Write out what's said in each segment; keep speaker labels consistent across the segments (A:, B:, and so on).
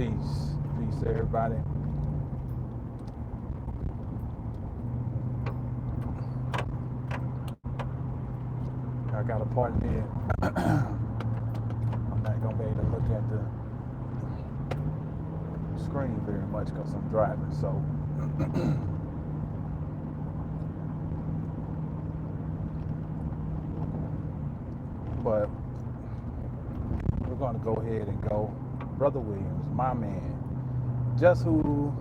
A: Peace. Peace to everybody. I got a part there. I'm not gonna be able to look at the screen very much because I'm driving. So, but we're gonna go ahead and go. Brother Williams, my man, just who,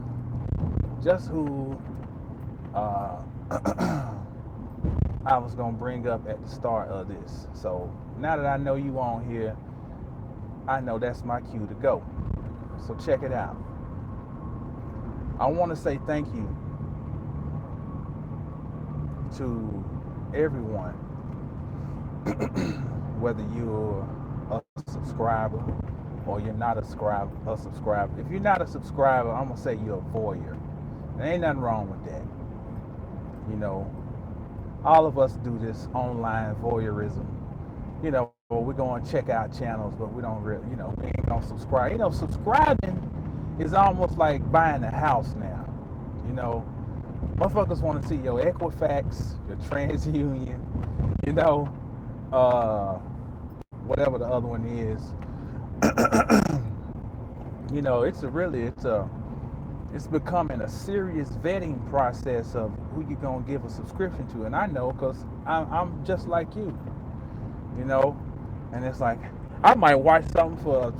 A: just who, uh, I was gonna bring up at the start of this. So now that I know you on here, I know that's my cue to go. So check it out. I want to say thank you to everyone, whether you're a subscriber or you're not a subscriber. If you're not a subscriber, I'm gonna say you're a voyeur. There ain't nothing wrong with that. You know, all of us do this online voyeurism. We're going to check out channels, but we don't really, we ain't going to subscribe. Subscribing is almost like buying a house now. You know, motherfuckers want to see your Equifax, your TransUnion, you know, uh, whatever the other one is. It's becoming a serious vetting process of who you're going to give a subscription to. And I know because I'm just like you know, and it's like, I might watch something for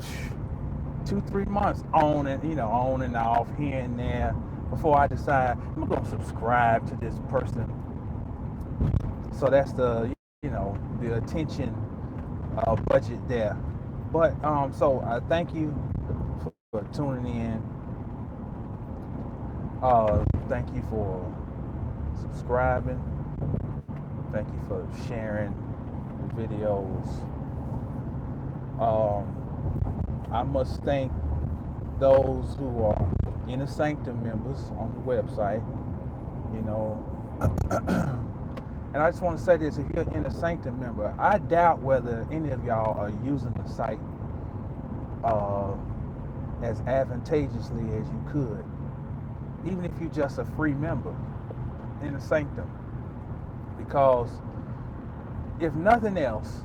A: 2-3 months on and off here and there before I decide I'm going to subscribe to this person. So that's the attention budget there. But so I thank you for tuning in. Thank you for subscribing. Thank you for sharing the videos. I must thank those who are Inner Sanctum members on the website. You know, and I just want to say this: if you're an Inner Sanctum member, I doubt whether any of y'all are using the site as advantageously as you could, even if you're just a free member in the Sanctum. Because if nothing else,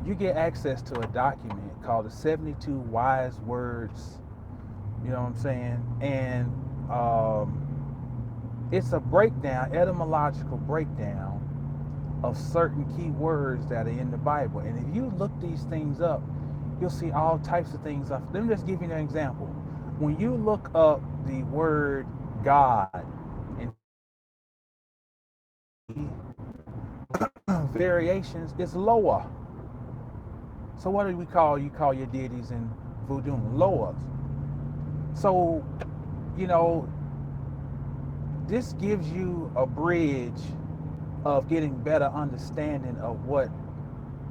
A: you get access to a document called the 72 Wise Words. You know what I'm saying? And it's a breakdown, etymological breakdown of certain key words that are in the Bible. And if you look these things up, you'll see all types of things. Let me just give you an example. When you look up the word God in variations, it's Loa. So what do we call your deities in voodoo? Loas. So, this gives you a bridge of getting better understanding of what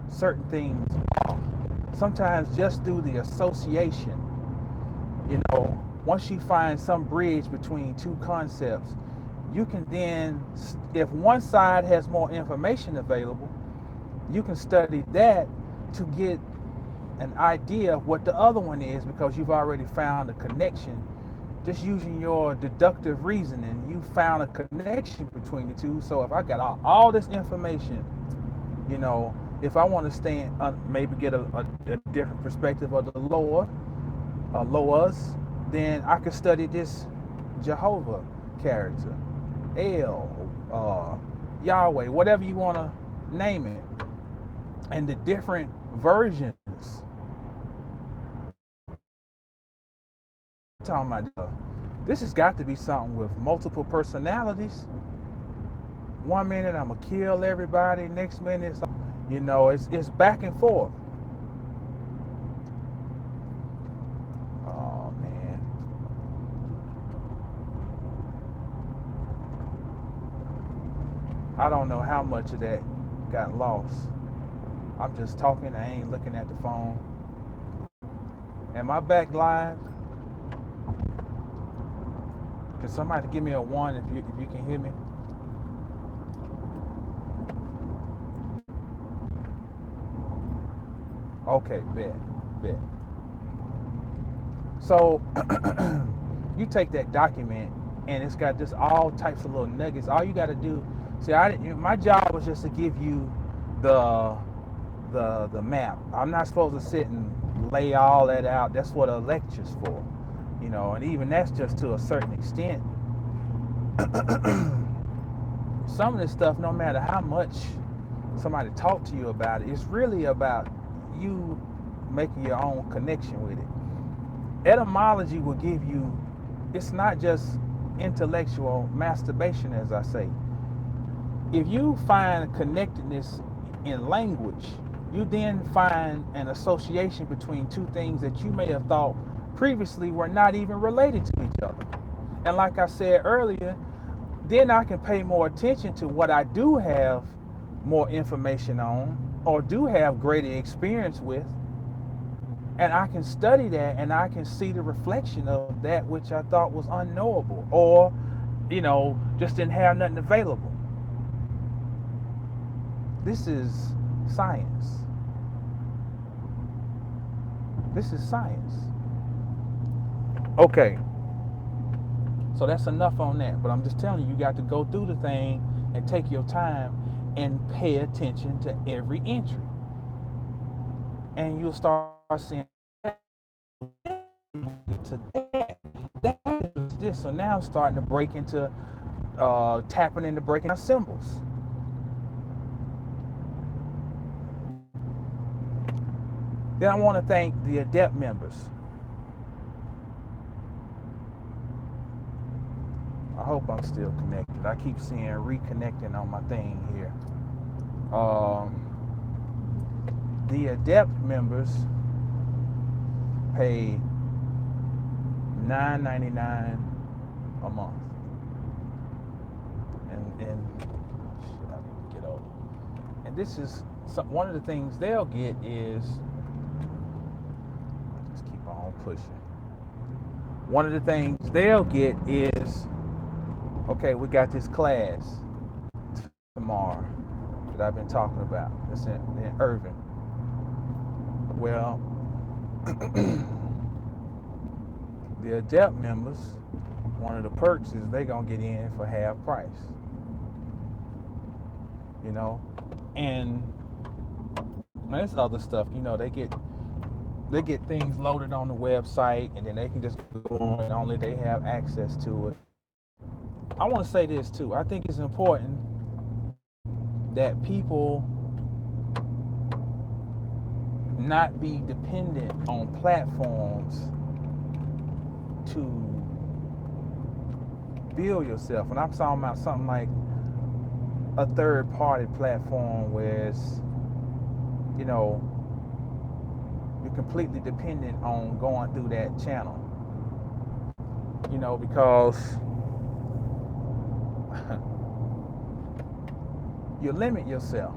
A: certain things are. Sometimes just through the association, once you find some bridge between two concepts, you can then, if one side has more information available, you can study that to get an idea of what the other one is, because you've already found a connection. Just using your deductive reasoning, you found a connection between the two. So if I got all this information, if I want to maybe get a different perspective of the Loas, then I could study this Jehovah character, El, Yahweh, whatever you want to name it, and the different versions. Talking about this has got to be something with multiple personalities. One minute I'm gonna kill everybody, next minute it's back and forth. Oh man, I don't know how much of that got lost. I'm just talking, I ain't looking at the phone. Am I back live? Can somebody give me a 1 if you can hear me? Okay, bet. So you take that document and it's got just all types of little nuggets. All you got to do, see, my job was just to give you the the map. I'm not supposed to sit and lay all that out. That's what a lecture's for, you know. And even that's just to a certain extent. Some of this stuff, no matter how much somebody talk to you about it, it's really about you making your own connection with it. Etymology will give you, it's not just intellectual masturbation, as I say. If you find connectedness in language, you then find an association between two things that you may have thought previously were not even related to each other. And like I said earlier, then I can pay more attention to what I do have more information on or do have greater experience with, and I can study that and I can see the reflection of that which I thought was unknowable or, you know, just didn't have nothing available. This is science. This is science. Okay, so that's enough on that. But I'm just telling you, you got to go through the thing and take your time and pay attention to every entry. And you'll start seeing to that is this. So now I'm starting to break into tapping into breaking down symbols. Then I want to thank the Adept members. I hope I'm still connected. I keep seeing reconnecting on my thing here. The Adept members pay $9.99 a month, and shit, I need to get over. And this is one of the things they'll get is, just keep on pushing. One of the things they'll get is, okay, we got this class tomorrow that I've been talking about. It's in Irving. Well, the Adept members, one of the perks is they gonna get in for half price. You know, and there's other stuff. You know, they get things loaded on the website, and then they can just go on, and only they have access to it. I want to say this too. I think it's important that people not be dependent on platforms to build yourself. And I'm talking about something like a third party platform where it's, you know, you're completely dependent on going through that channel. You know, because you limit yourself.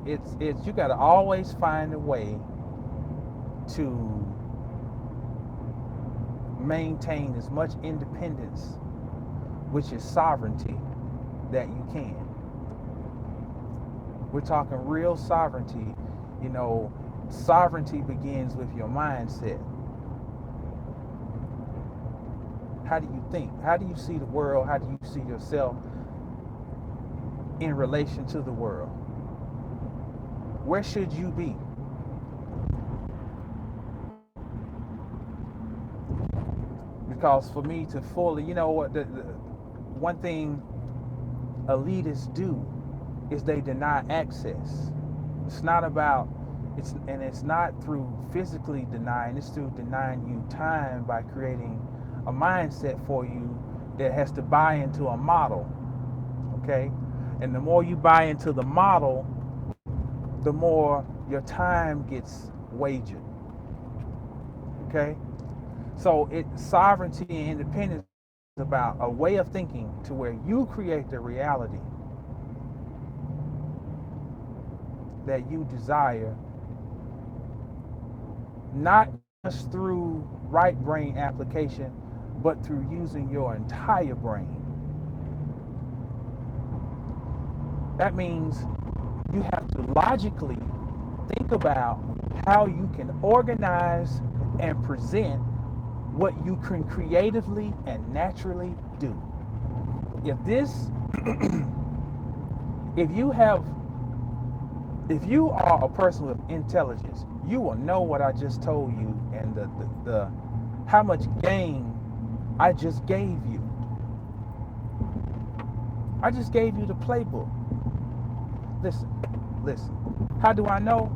A: It's you got to always find a way to maintain as much independence, which is sovereignty, that you can. We're talking real sovereignty. You know, sovereignty begins with your mindset. How do you think? How do you see the world? How do you see yourself in relation to the world? Where should you be? Because for me to fully, you know what, the one thing elitists do is they deny access. It's not about, it's not through physically denying, it's through denying you time by creating a mindset for you that has to buy into a model. Okay? And the more you buy into the model, the more your time gets wagered. Okay? So sovereignty and independence is about a way of thinking to where you create the reality that you desire, not just through right brain application, but through using your entire brain. That means you have to logically think about how you can organize and present what you can creatively and naturally do. If this, if you have, if you are a person with intelligence, you will know what I just told you and the how much game I just gave you. I just gave you the playbook. Listen. How do I know?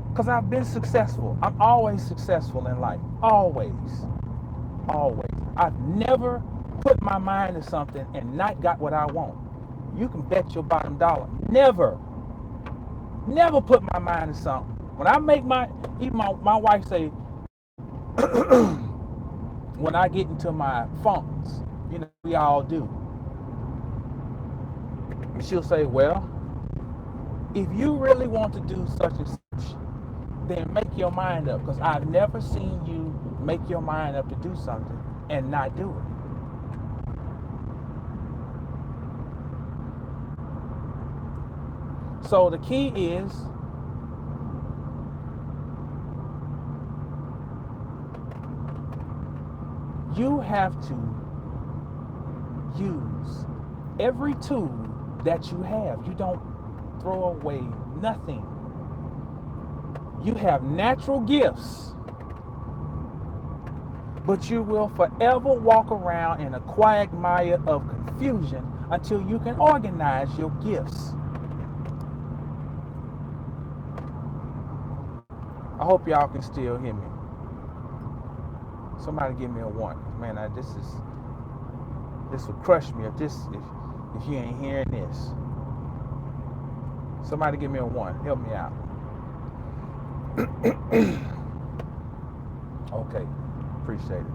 A: Because I've been successful. I'm always successful in life. Always. I've never put my mind to something and not got what I want. You can bet your bottom dollar. Never put my mind to something. When I make even my wife say, when I get into my funks, we all do. She'll say, well, if you really want to do such and such, then make your mind up. Because I've never seen you make your mind up to do something and not do it. So the key is you have to use every tool that you have. You don't throw away nothing. You have natural gifts, but you will forever walk around in a quagmire of confusion until you can organize your gifts. I hope y'all can still hear me. Somebody give me a 1. Man, this will crush me if you ain't hearing this. Somebody give me a 1. Help me out. Okay, appreciate it.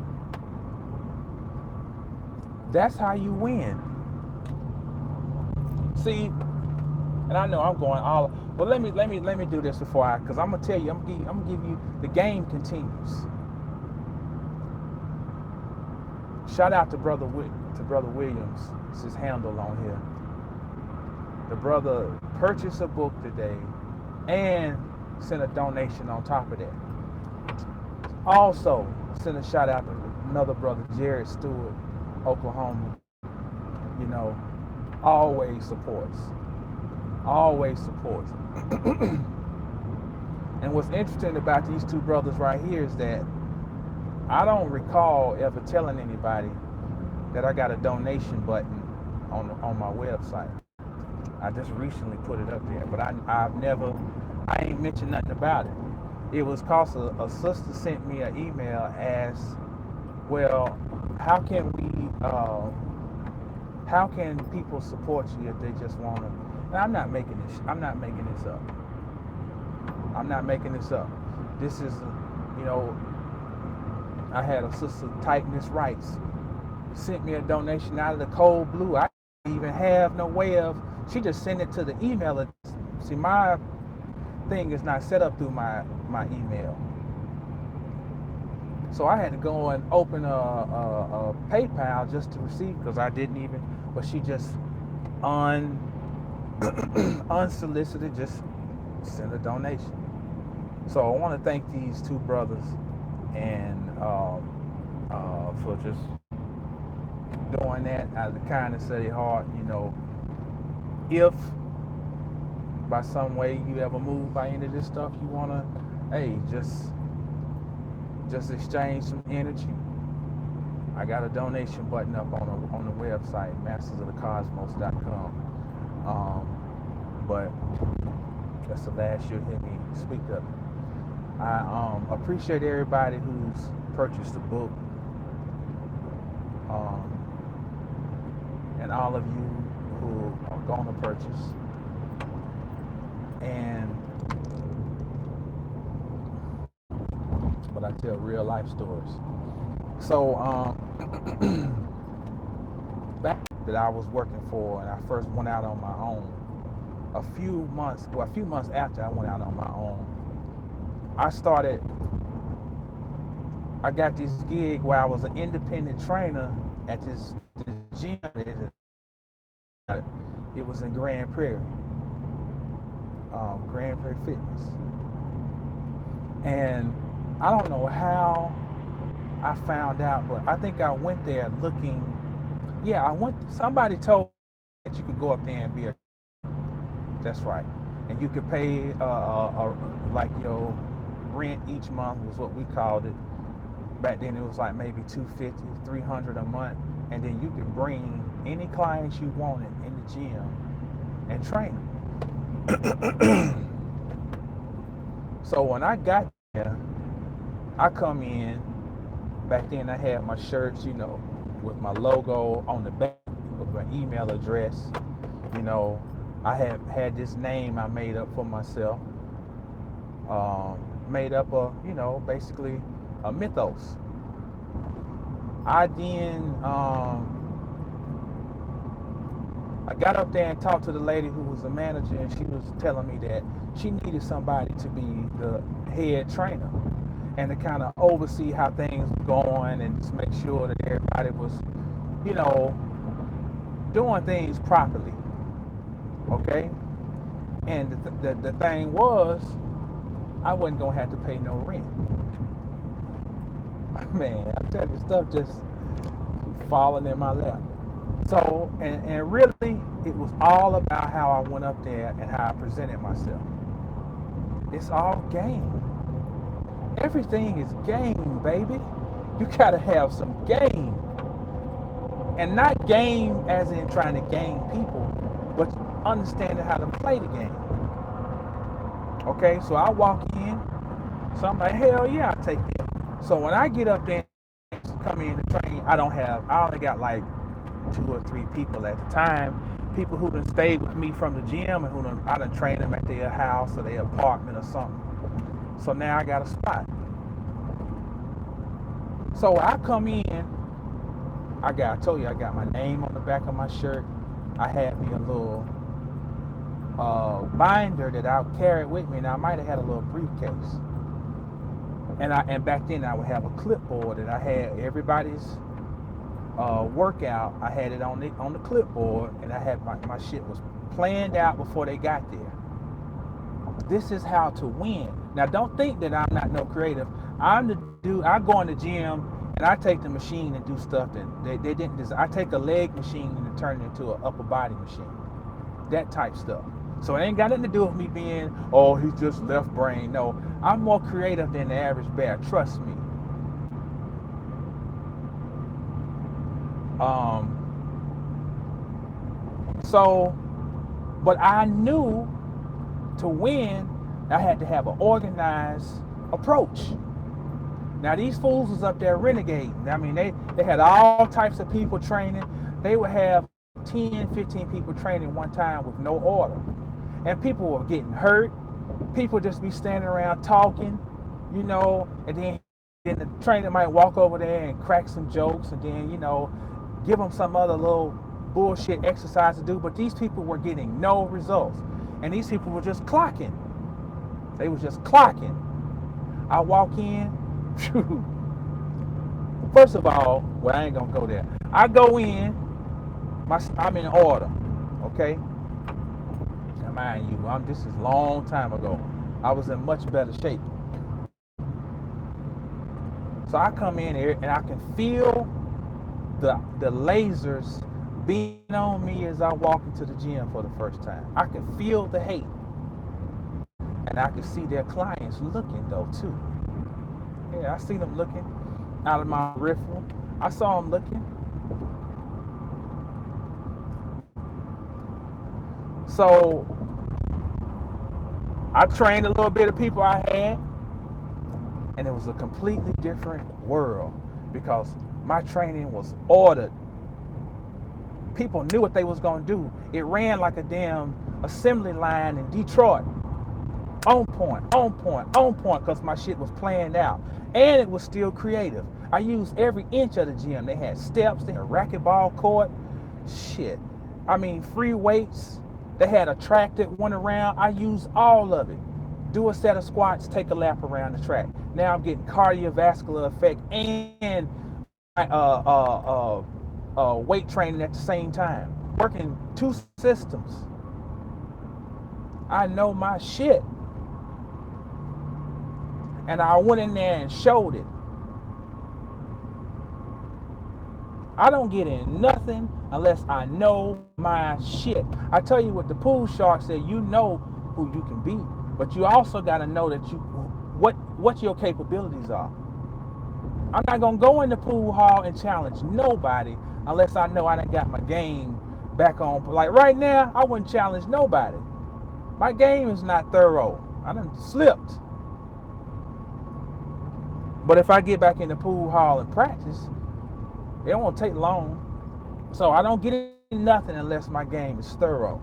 A: That's how you win. See, and I know I'm going all. But let me do this before because I'm gonna tell you, I'm gonna give you the game continues. Shout out to Brother Williams. It's his handle on here. The brother purchased a book today and sent a donation on top of that. Also, send a shout out to another brother, Jared Stewart, Oklahoma. Always supports. And what's interesting about these two brothers right here is that I don't recall ever telling anybody that I got a donation button on my website. I just recently put it up there, but I ain't mentioned nothing about it. It was because a sister sent me an email as, well, how can people support you if they just want to? And I'm not making this up. This is, I had a sister, Tightness Rights, sent me a donation out of the cold blue. I didn't even have no way of. She just sent it to the email. See, my thing is not set up through my email. So I had to go and open a PayPal just to receive, because I didn't even, but she just unsolicited just sent a donation. So I want to thank these two brothers and for just doing that out of the kindness of their heart. If by some way you ever moved by any of this stuff, you want to, hey, just exchange some energy. I got a donation button up on the website, mastersofthecosmos.com. But that's the last you'll hear me speak of it. I appreciate everybody who's purchased the book, and all of you who are going to purchase. But I tell real life stories. So back that I was working for, and I first went out on my own. A few months after I went out on my own, I got this gig where I was an independent trainer at this gym. It was in Grand Prairie. Grand Prairie Fitness. And I don't know how I found out, but I think I went there looking. Yeah, I went. Somebody told me that you could go up there and be a. That's right, and you could pay like your rent each month was what we called it. Back then it was like maybe 250, 300 a month, and then you could bring any clients you wanted in the gym and train them. So when I got there, I come in. Back then I had my shirts, with my logo on the back with my email address. You know, I had this name I made up for myself, made up of, basically a mythos. I then I got up there and talked to the lady who was the manager, and she was telling me that she needed somebody to be the head trainer and to kind of oversee how things were going and just make sure that everybody was, you know, doing things properly. Okay? And the thing was, I wasn't going to have to pay no rent. Man, I tell you, stuff just falling in my lap. So, and really, it was all about how I went up there and how I presented myself. It's all game. Everything is game, baby. You gotta have some game. And not game as in trying to gain people, but understanding how to play the game. Okay, so I walk in, so I'm like, hell yeah, I take it. So when I get up there, come in to train, I only got like 2 or 3 people at the time. People who done stayed with me from the gym and I done trained them at their house or their apartment or something. So now I got a spot. So I come in, I told you I got my name on the back of my shirt. I had me a little binder that I carried with me, and I might have had a little briefcase. And back then I would have a clipboard that I had everybody's workout. I had it on the clipboard, and I had my shit was planned out before they got there. This is how to win. Now don't think that I'm not no creative. I'm the dude. I go in the gym and I take the machine and do stuff that they didn't design. I take a leg machine and turn it into an upper body machine. That type stuff. So it ain't got nothing to do with me being, oh, he's just left brain. No, I'm more creative than the average bear. Trust me. So, but I knew to win, I had to have an organized approach. Now these fools was up there renegading. I mean, they had all types of people training. They would have 10, 15 people training one time with no order. And people were getting hurt. People just be standing around talking, and then the trainer might walk over there and crack some jokes and then, give them some other little bullshit exercise to do. But these people were getting no results. And these people were just clocking. They were just clocking. I walk in. First of all, well, I ain't gonna go there. I go in, I'm in order, okay? Now mind you, this is a long time ago. I was in much better shape. So I come in here and I can feel the lasers being on me as I walk into the gym for the first time. I can feel the hate. And I can see their clients looking though too. Yeah, I see them looking out of my peripheral. I saw them looking. So I trained a little bit of people I had, and it was a completely different world because my training was ordered. People knew what they was gonna do. It ran like a damn assembly line in Detroit. On point, because my shit was planned out. And it was still creative. I used every inch of the gym. They had steps, they had a racquetball court. Shit. I mean, free weights. They had a track that went around. I used all of it. Do a set of squats, take a lap around the track. Now I'm getting cardiovascular effect and weight training at the same time. Working 2 systems. I know my shit. And I went in there and showed it. I don't get in nothing unless I know my shit. I tell you what the pool shark said, you know who you can be, but you also got to know that what your capabilities are. I'm not gonna go in the pool hall and challenge nobody unless I know I done got my game back on. Like right now, I wouldn't challenge nobody. My game is not thorough. I done slipped. But if I get back in the pool hall and practice, it won't take long. So I don't get in nothing unless my game is thorough.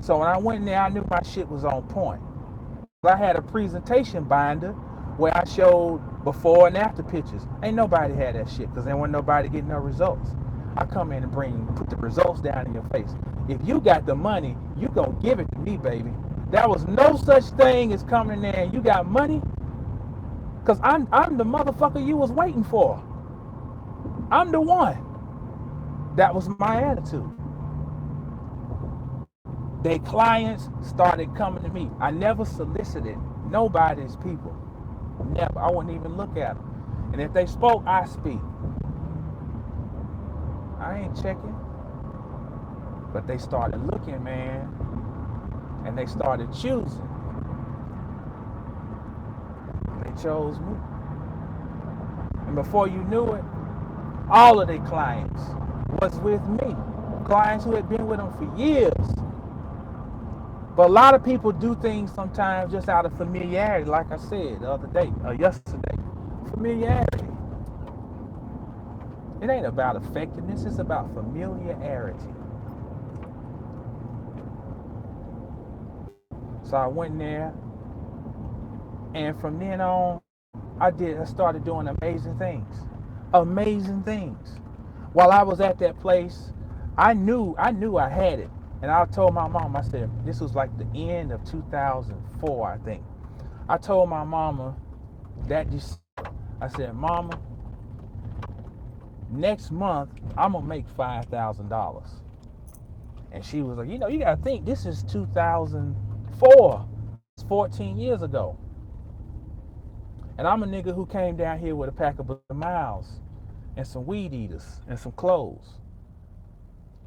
A: So when I went in there, I knew my shit was on point. I had a presentation binder where I showed before and after pictures. Ain't nobody had that shit because there wasn't nobody getting no results. I come in and put the results down in your face. If you got the money, you gonna give it to me, baby. There was no such thing as coming in there and you got money, because I'm the motherfucker you was waiting for. I'm the one. That was my attitude. Their clients started coming to me. I never solicited nobody's people. Never. I wouldn't even look at them. And if they spoke, I speak. I ain't checking. But they started looking, man. And they started choosing. They chose me. And before you knew it, all of their clients was with me. Clients who had been with them for years. But a lot of people do things sometimes just out of familiarity, like I said the other day, or yesterday. Familiarity. It ain't about effectiveness, it's about familiarity. So I went in there, and from then on, I started doing amazing things. Amazing things. While I was at that place, I knew I had it. And I told my mom, I said, this was like the end of 2004, I think. I told my mama that December, I said, Mama, next month, I'm going to make $5,000. And she was like, you got to think, this is 2004. It's 14 years ago. And I'm a nigga who came down here with a pack of miles and some weed eaters and some clothes.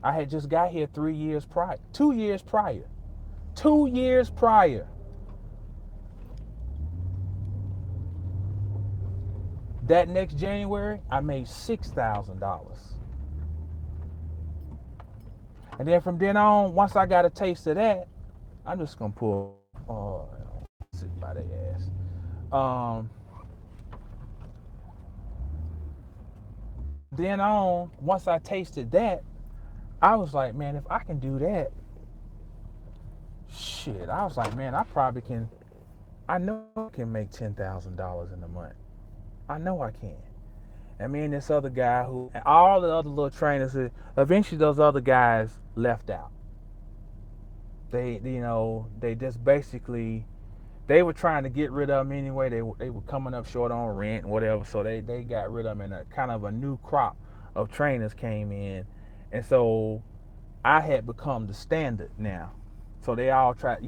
A: I had just got here 2 years prior. 2 years prior. That next January, I made $6,000. And then from then on, once I got a taste of that, I'm just gonna pull. Oh, sit by their ass. Then on, once I tasted that, I was like, man, if I can do that, shit. I was like, man, I probably can. I know I can make $10,000 in a month. I know I can. And me and this other guy and all the other little trainers, eventually those other guys left out. They just basically, they were trying to get rid of them anyway. They were coming up short on rent and whatever, so they got rid of them, and a kind of a new crop of trainers came in, and so I had become the standard now. So they all tried,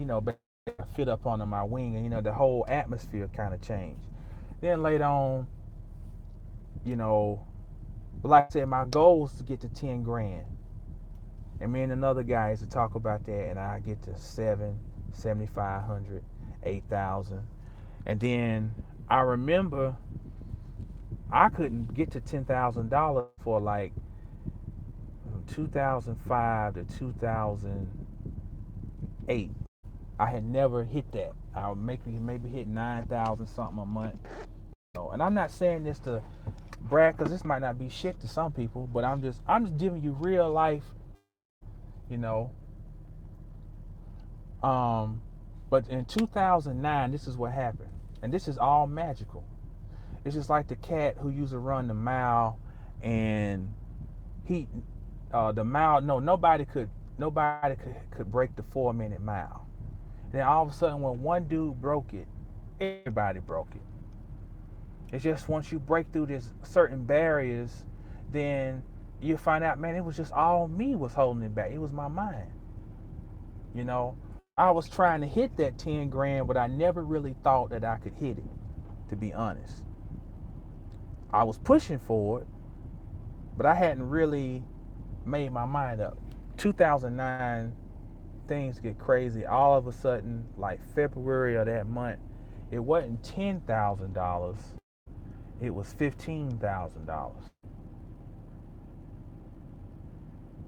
A: fit up under my wing, and the whole atmosphere kind of changed. Then later on, like I said, my goal was to get to 10 grand. And me and another guy used to talk about that, and I get to 7,500, 8,000. And then I remember I couldn't get to $10,000 for like 2005 to 2008. I had never hit that. I would maybe hit 9,000 something a month. And I'm not saying this to brag, because this might not be shit to some people, but I'm just giving you real life, But in 2009, this is what happened, and this is all magical. It's just like the cat who used to run the mile, and the mile. No, nobody could break the 4-minute mile. Then all of a sudden, when one dude broke it, everybody broke it. It's just once you break through these certain barriers, then you find out, man, it was just all me was holding it back. It was my mind. You know, I was trying to hit that 10 grand, but I never really thought that I could hit it, to be honest. I was pushing for it, but I hadn't really made my mind up. 2009, things get crazy. All of a sudden, like February of that month, it wasn't $10,000, it was $15,000.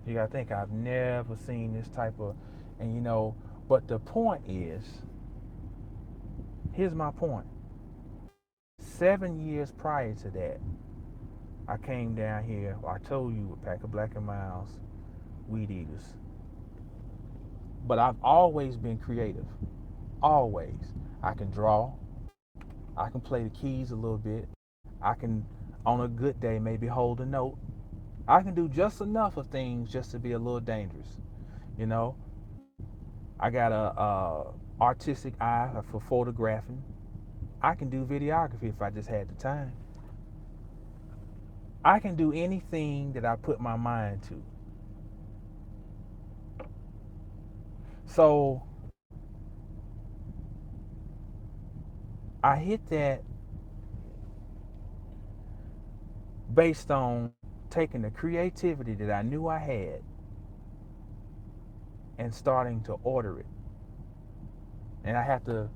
A: You gotta think, I've never seen this type of, and you know, but the point is, here's my point. 7 years prior to that, I came down here. I told you, a pack of Black and Milds, Weed Eaters. But I've always been creative. Always. I can draw. I can play the keys a little bit. I can, on a good day, maybe hold a note. I can do just enough of things just to be a little dangerous. You know, I got a artistic eye for photographing. I can do videography if I just had the time. I can do anything that I put my mind to. So I hit that based on taking the creativity that I knew I had and starting to order it. And I have to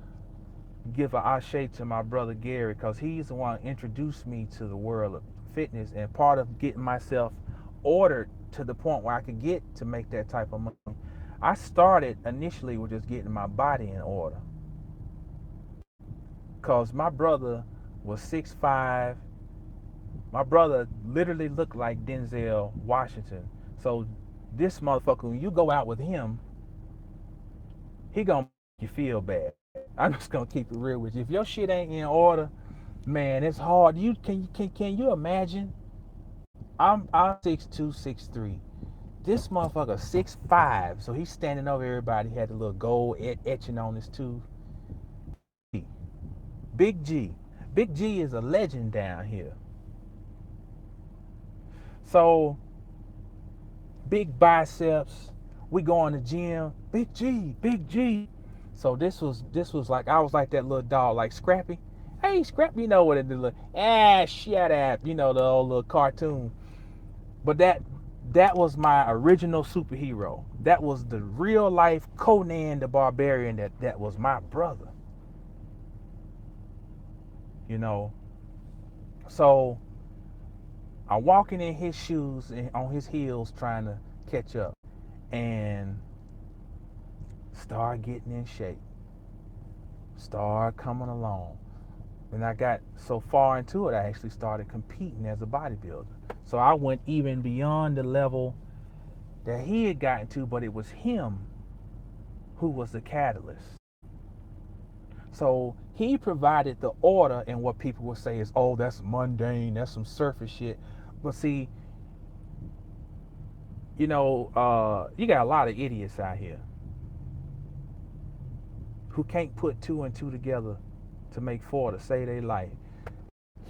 A: give a ashe to my brother Gary, because he's the one who introduced me to the world of fitness, and part of getting myself ordered to the point where I could get to make that type of money. I started initially with just getting my body in order, because my brother was 6'5". My brother literally looked like Denzel Washington. So this motherfucker, when you go out with him, he gonna make you feel bad. I'm just gonna keep it real with you. If your shit ain't in order, man, it's hard. Can you imagine? I'm 6'2", 6'3". This motherfucker 6'5", so he's standing over everybody. He had the little gold etching on his tooth. Big G. Big G is a legend down here. So big biceps. We go in the gym. Big G, Big G. So this was like, I was like that little dog, like Scrappy. Hey, Scrappy, you know what it look? Shut up. You know, the old little cartoon. But that was my original superhero. That was the real life Conan the Barbarian. That was my brother. You know. So I'm walking in his shoes and on his heels trying to catch up, and start getting in shape. Start coming along. When I got so far into it, I actually started competing as a bodybuilder. So I went even beyond the level that he had gotten to, but it was him who was the catalyst. So he provided the order, and what people would say is, oh, that's mundane, that's some surface shit. But see, you know, you got a lot of idiots out here who can't put two and two together to make four to save their life.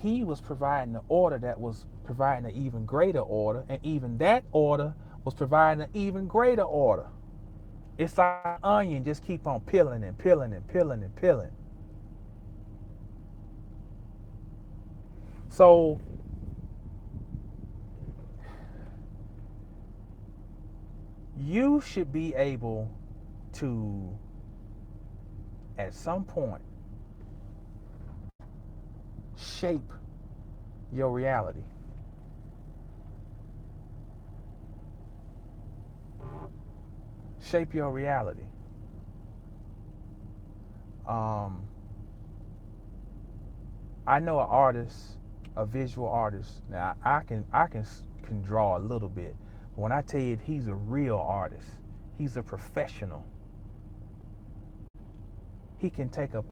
A: He was providing the order that was providing an even greater order, and even that order was providing an even greater order. It's like an onion, just keep on peeling and peeling and peeling and peeling. So you should be able to, at some point, shape your reality. Shape your reality. I know an artist, a visual artist. Now I can draw a little bit. But when I tell you he's a real artist, he's a professional. He can take a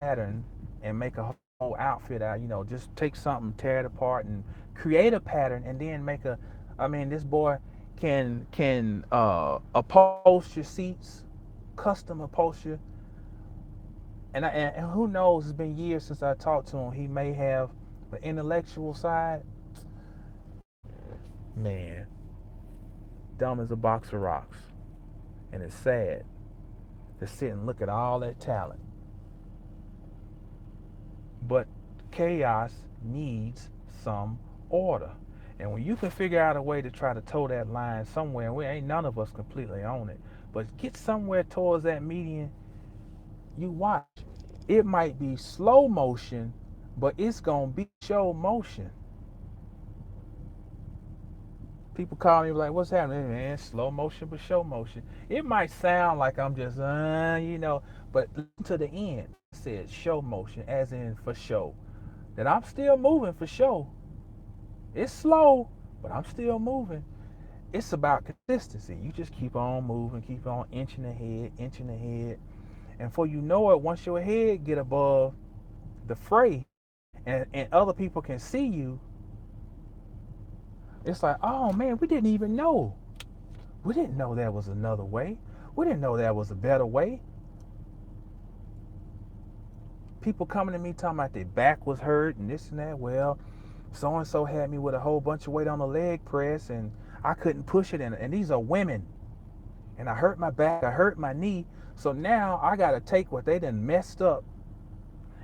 A: pattern and make a whole outfit out. You know, just take something, tear it apart, and create a pattern, and then make a. I mean, this boy can upholster seats, custom upholster, and who knows? It's been years since I talked to him. He may have the intellectual side. Man, dumb as a box of rocks, and it's sad. to sit and look at all that talent. But chaos needs some order. And when you can figure out a way to try to toe that line somewhere, we ain't none of us completely on it, but get somewhere towards that median, you watch. It might be slow motion, but it's gonna be show motion. People call me like, "What's happening, man? Slow motion, but show motion." It might sound like I'm just, but listen to the end. It said show motion, as in for show. That I'm still moving for show. It's slow, but I'm still moving. It's about consistency. You just keep on moving, keep on inching ahead. And before you know it, once your head get above the fray and other people can see you, it's like, oh man, we didn't even know. We didn't know there was another way. We didn't know there was a better way. People coming to me talking about their back was hurt and this and that. Well, so and so had me with a whole bunch of weight on the leg press and I couldn't push it. And these are women. And I hurt my back, I hurt my knee. So now I got to take what they done messed up.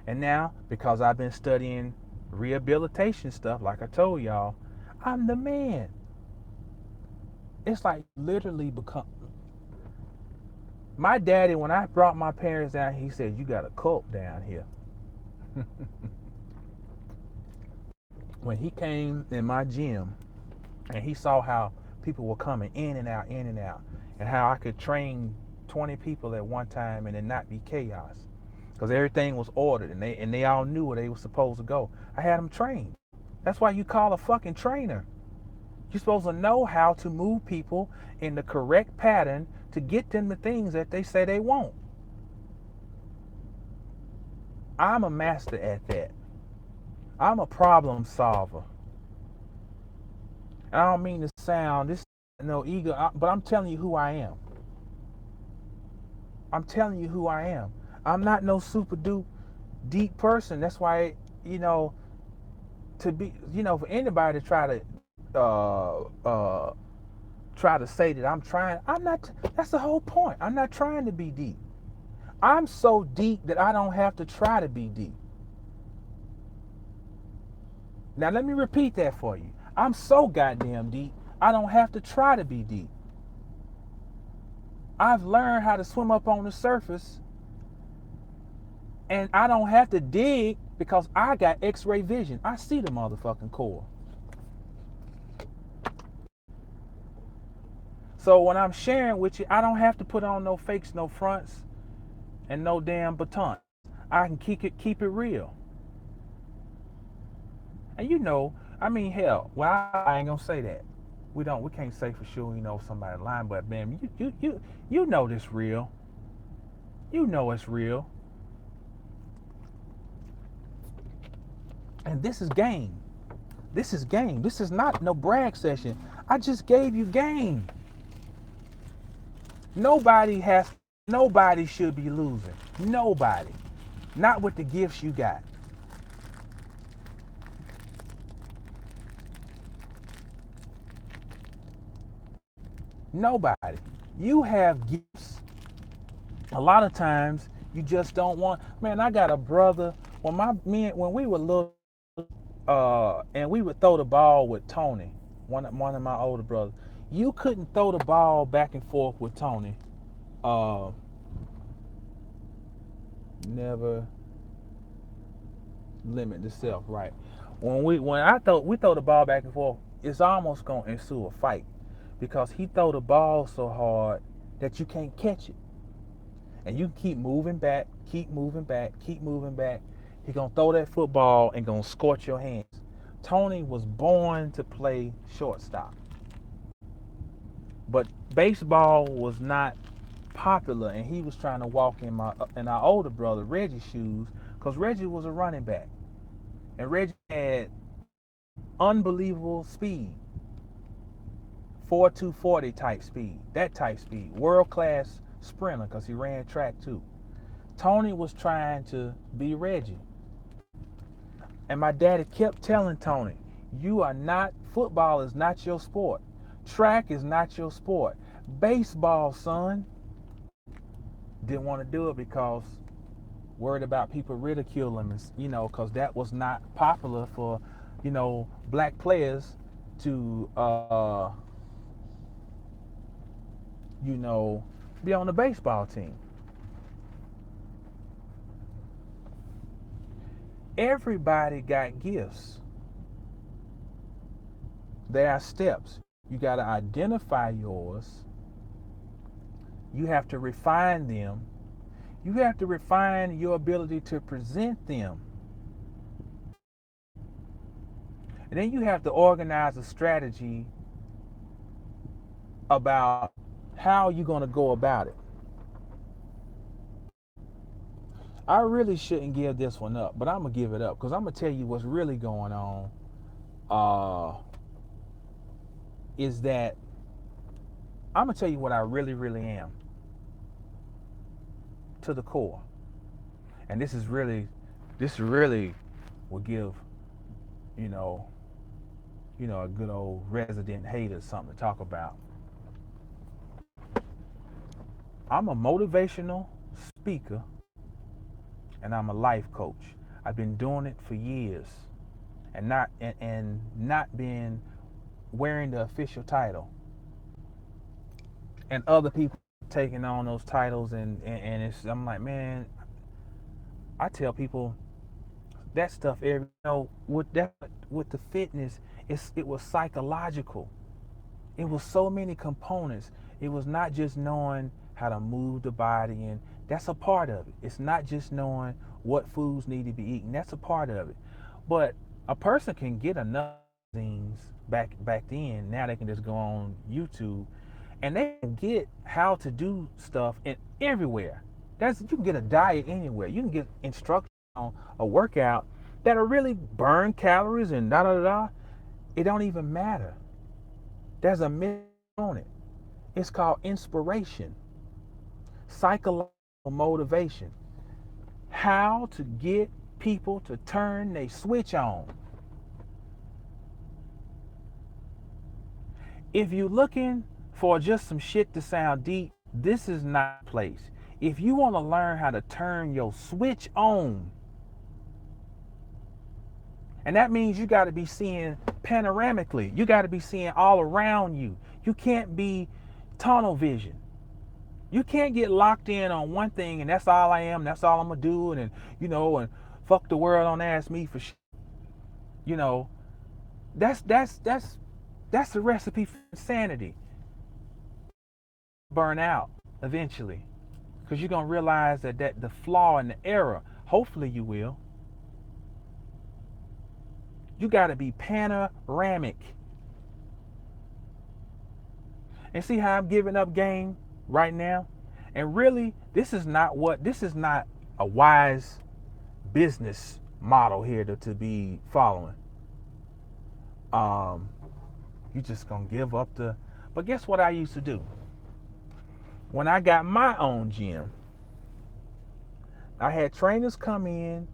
A: And now, because I've been studying rehabilitation stuff, like I told y'all, I'm the man. It's like literally become. My daddy, when I brought my parents down, he said, "You got a cult down here." When he came in my gym and he saw how people were coming in and out, and how I could train 20 people at one time and it not be chaos, because everything was ordered and they all knew where they were supposed to go. I had them trained. That's why you call a fucking trainer. You're supposed to know how to move people in the correct pattern to get them the things that they say they want. I'm a master at that. I'm a problem solver. And I don't mean to sound this no ego, but I'm telling you who I am. I'm telling you who I am. I'm not no super dupe deep person. That's why, to be, for anybody to try to say that I'm not, that's the whole point. I'm not trying to be deep. I'm so deep that I don't have to try to be deep. Now let me repeat that for you. I'm so goddamn deep, I don't have to try to be deep. I've learned how to swim up on the surface and I don't have to dig because I got X-ray vision. I see the motherfucking core. So when I'm sharing with you, I don't have to put on no fakes, no fronts, and no damn baton. I can keep it real. And hell, well, I ain't gonna say that. We can't say for sure, somebody lying, but man, you know this real. You know it's real. And this is game. This is game. This is not no brag session. I just gave you game. Nobody should be losing. Nobody. Not with the gifts you got. Nobody. You have gifts. A lot of times you just don't want. Man, I got a brother. When we were little, and we would throw the ball with Tony, one of my older brothers. You couldn't throw the ball back and forth with Tony. Never limit the self, right? We throw the ball back and forth, it's almost gonna ensue a fight because he throw the ball so hard that you can't catch it, and you keep moving back. He gonna throw that football and gonna scorch your hands. Tony was born to play shortstop, but baseball was not popular, and he was trying to walk in our older brother Reggie's shoes, because Reggie was a running back, and Reggie had unbelievable speed, 4.240 type speed, world class sprinter, because he ran track too. Tony was trying to be Reggie, and my daddy kept telling Tony, football is not your sport, track is not your sport, baseball, son. didn't want to do it because worried about people ridiculing them, because that was not popular for, black players to, you know, be on the baseball team. Everybody got gifts. There are steps. You got to identify yours. You have to refine them. You have to refine your ability to present them. And then you have to organize a strategy about how you're going to go about it. I really shouldn't give this one up, but I'm going to give it up because I'm going to tell you what's really going on. Is that I'm going to tell you what I really, really am to the core. And this really will give, you know, a good old resident hater something to talk about. I'm a motivational speaker and I'm a life coach. I've been doing it for years and not being wearing the official title. And other people taking on those titles and it's I'm like, man, I tell people that stuff with the fitness, it was psychological. It was so many components. It was not just knowing how to move the body, and that's a part of it. It's not just knowing what foods need to be eaten. That's a part of it. But a person can get enough things back then. Now they can just go on YouTube and they can get how to do stuff in everywhere. You can get a diet anywhere. You can get instructions on a workout that'll really burn calories and da da da da. It don't even matter. There's a myth on it. It's called inspiration, psychological motivation. How to get people to turn their switch on. If you're looking for just some shit to sound deep, this is not the place. If you want to learn how to turn your switch on, and that means you got to be seeing panoramically. You got to be seeing all around you. You can't be tunnel vision. You can't get locked in on one thing and that's all I am, that's all I'm going to do, and fuck the world, don't ask me for shit. That's the recipe for insanity. Burn out eventually. Because you're going to realize that the flaw and the error, hopefully you will. You got to be panoramic. And see how I'm giving up game right now? And really, this is not a wise business model here to be following. You just gonna give up but guess what I used to do? When I got my own gym, I had trainers come in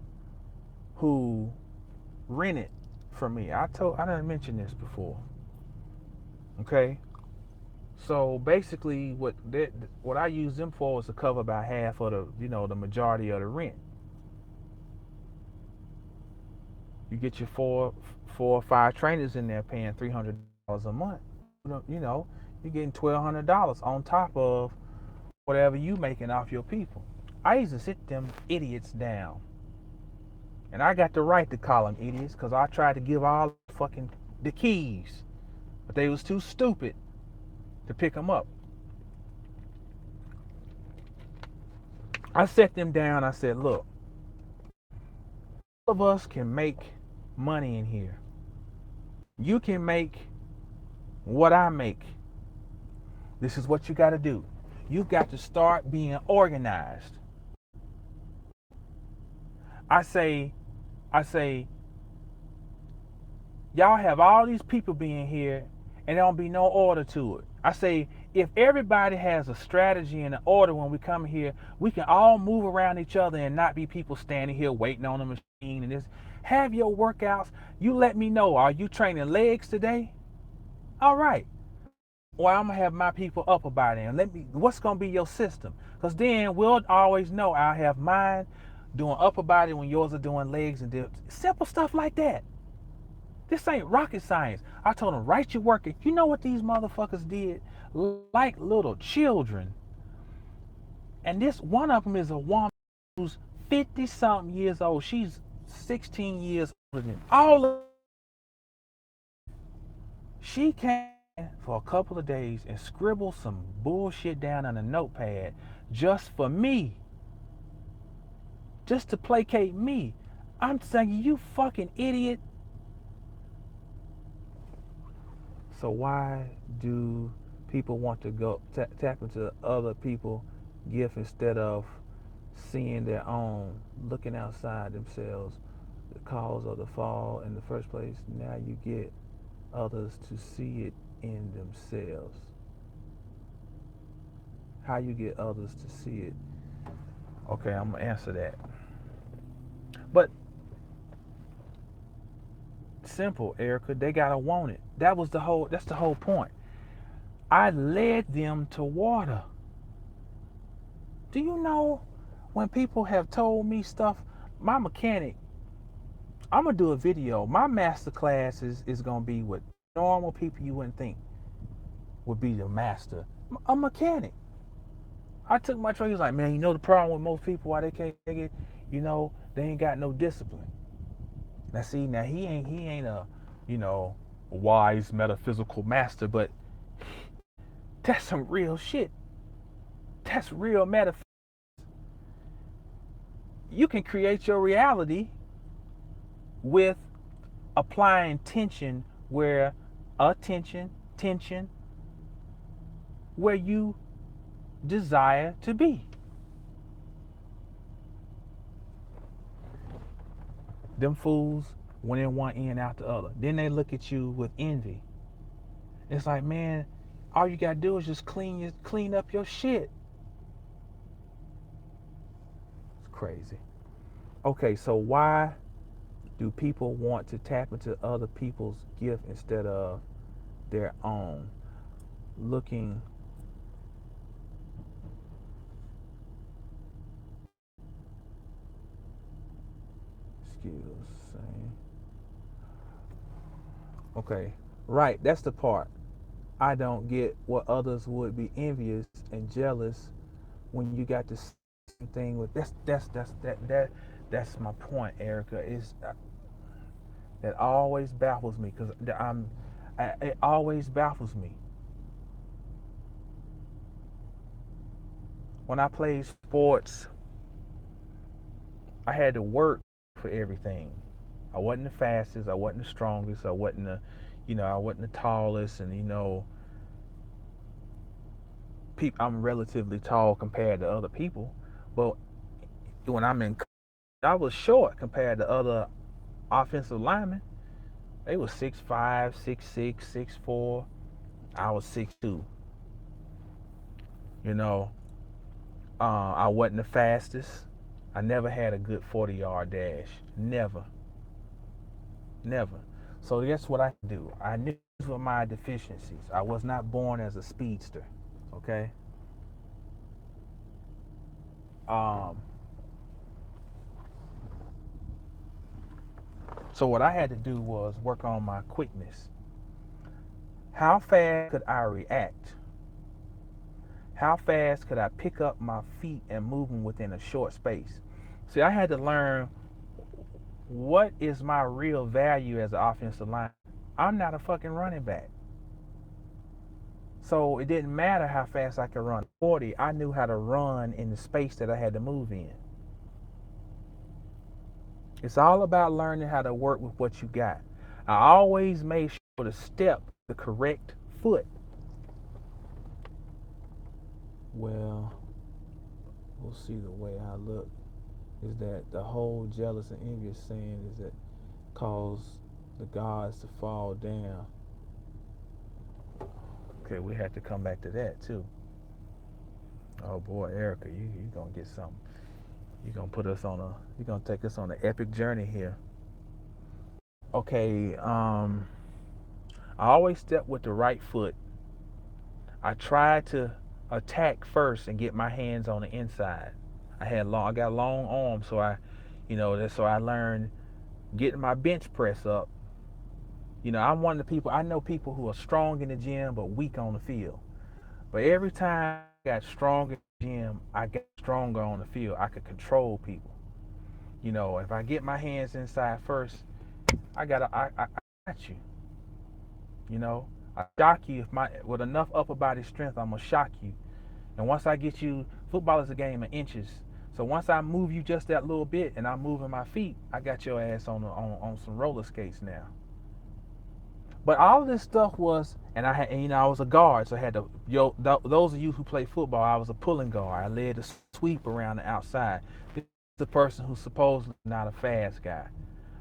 A: who rented from me. I didn't mention this before. Okay? So basically what I use them for was to cover about half of the majority of the rent. You get your four or five trainers in there paying $300 a month. You're getting $1,200 on top of whatever you making off your people. I used to sit them idiots down. And I got the right to call them idiots because I tried to give all fucking the keys. But they was too stupid to pick them up. I sat them down. I said, look, all of us can make money in here. You can make what I make. This is what you got to do. You've got to start being organized. I say, y'all have all these people being here and there don't be no order to it. I say, if everybody has a strategy and an order when we come here, we can all move around each other and not be people standing here waiting on the machine and this. Have your workouts. You let me know. Are you training legs today? All right. Or I'm gonna have my people up about it. And what's gonna be your system? Because then we'll always know I'll have mine doing upper body when yours are doing legs and dips. Simple stuff like that. This ain't rocket science. I told them, write your work. You know what these motherfuckers did? Like little children. And this one of them is a woman who's 50 something years old. She's 16 years older than all of them. She came for a couple of days and scribbled some bullshit down on a notepad just for me. Just to placate me. I'm saying, you fucking idiot. So why do people want to go tap into other people's gift instead of seeing their own, looking outside themselves, the cause of the fall in the first place? Now you get others to see it in themselves. How you get others to see it? Okay, I'm gonna answer that. But simple, Erica. They gotta want it. That's the whole point. I led them to water. Do you know when people have told me stuff? My mechanic, I'm gonna do a video. My master class is gonna be with normal people you wouldn't think would be the master. A mechanic. I took my trade. He was like, man, you know the problem with most people why they can't take it? They ain't got no discipline. Now see, he ain't a, wise metaphysical master, but that's some real shit. That's real metaphysics. You can create your reality with applying tension tension where you desire to be. Them fools went in one end out the other. Then they look at you with envy. It's like, man, all you gotta do is just clean up your shit. It's crazy. Okay, so why do people want to tap into other people's gift instead of their own? Looking skills, same. Okay, right, that's the part. I don't get what others would be envious and jealous when you got the same thing with that's my point, Erica. Is that always baffles me because it always baffles me. When I played sports, I had to work for everything. I wasn't the fastest, I wasn't the strongest, I wasn't the tallest, and I'm relatively tall compared to other people, but when I was short compared to other offensive linemen. They was 6'5", 6'6", 6'4". I was 6'2". You know, I wasn't the fastest. I never had a good 40-yard dash. Never. Never. So that's what I do. I knew these were my deficiencies. I was not born as a speedster. Okay. Um, so what I had to do was work on my quickness. How fast could I react? How fast could I pick up my feet and move them within a short space? See, I had to learn what is my real value as an offensive line. I'm not a fucking running back. So it didn't matter how fast I could run 40. I knew how to run in the space that I had to move in. It's all about learning how to work with what you got. I always made sure to step the correct foot. Well, we'll see. The way I look is that the whole jealous and envious saying is that cause the gods to fall down. Okay, we have to come back to that too. Oh boy, Erica, you gonna get something. You're gonna take us on an epic journey here. Okay, I always step with the right foot I tried to attack first and get my hands on the inside. I got long arms, so so I learned getting my bench press up. I'm one of the people. I know people who are strong in the gym but weak on the field. But every time I got stronger in the gym, I got stronger on the field. I could control people. If I get my hands inside first, I got you. I shock you with enough upper body strength. I'm gonna shock you. And once I get you, football is a game of inches. So once I move you just that little bit, and I'm moving my feet, I got your ass on some roller skates now. But all of this stuff was, and I was a guard, so I had to. Those of you who play football, I was a pulling guard. I led the sweep around the outside. This is the person who's supposedly not a fast guy,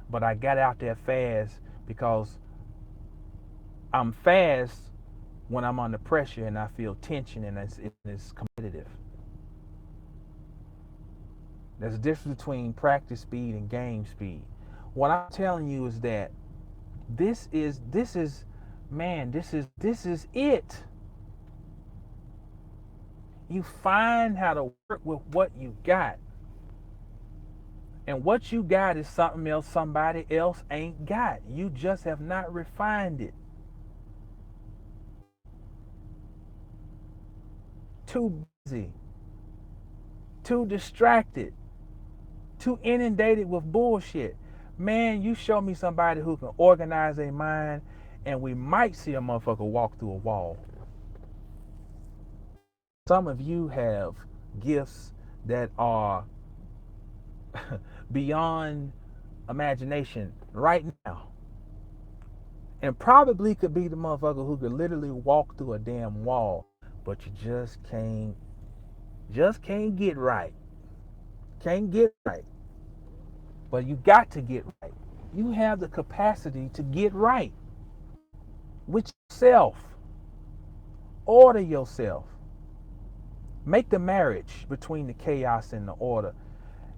A: but I got out there fast because I'm fast when I'm under pressure and I feel tension and it's competitive. There's a difference between practice speed and game speed. What I'm telling you is that this is it. You find how to work with what you got. And what you got is something else somebody else ain't got. You just have not refined it. Too busy, too distracted, too inundated with bullshit. Man, you show me somebody who can organize their mind, and we might see a motherfucker walk through a wall. Some of you have gifts that are beyond imagination right now. And probably could be the motherfucker who could literally walk through a damn wall, but you just can't get right. Can't get right. But you got to get right. You have the capacity to get right with yourself. Order yourself. Make the marriage between the chaos and the order.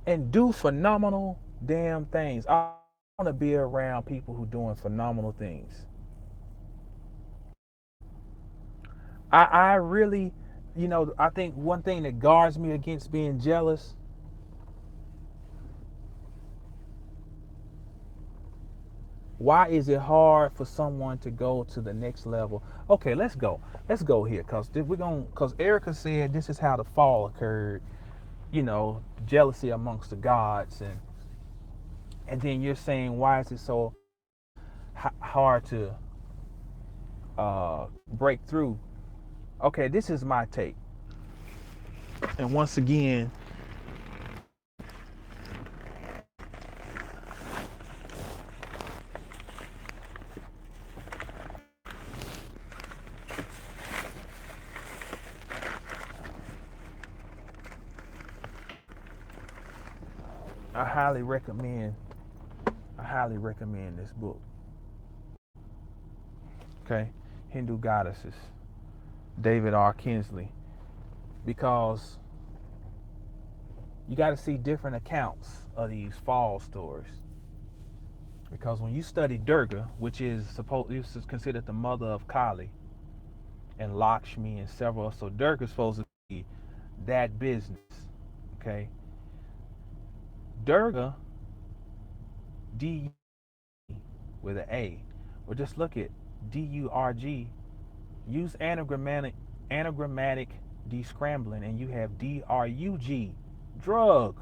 A: And do phenomenal damn things. I want to be around people who are doing phenomenal things. I really, I think one thing that guards me against being jealous. Why is it hard for someone to go to the next level? Okay, let's go. Let's go here, cause Erica said this is how the fall occurred. Jealousy amongst the gods, and then you're saying why is it so hard to break through? Okay, this is my take, and once again, I highly recommend. I highly recommend this book. Okay, Hindu Goddesses, David R. Kinsley, because you got to see different accounts of these fall stories. Because when you study Durga, which is considered the mother of Kali and Lakshmi and several, so Durga is supposed to be that business. Okay, Durga, D with an A, or just look at DURG. Use anagrammatic descrambling, and you have DRUG, drug.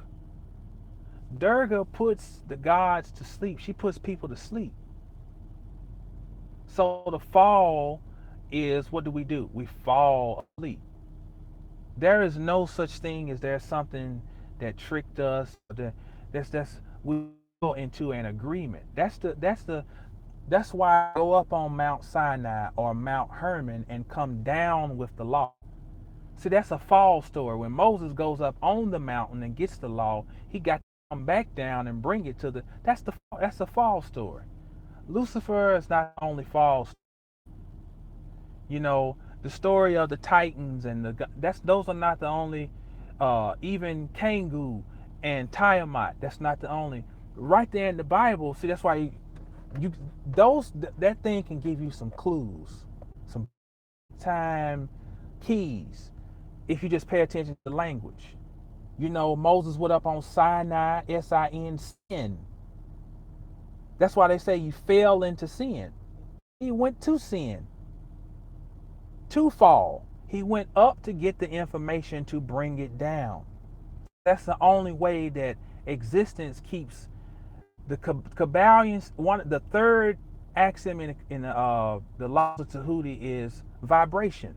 A: Durga puts the gods to sleep. She puts people to sleep. So the fall is, what do? We fall asleep. There is no such thing as there's something that tricked us. That's we go into an agreement. That's why I go up on Mount Sinai or Mount Hermon and come down with the law. See, that's a fall story. When Moses goes up on the mountain and gets the law, he got to come back down and bring it to that's the fall story. Lucifer is not the only fall story. The story of the Titans and those are not the only. Even Kangu and Tiamat, that's not the only. Right there in the Bible, see, that's why that thing can give you some clues, some time keys if you just pay attention to the language. You know, Moses went up on Sinai, S-I-N, sin. That's why they say you fell into sin. He went to sin, to fall. He went up to get the information to bring it down. That's the only way that existence keeps the Kabbalions. The third axiom in the laws of Tahuti is vibration.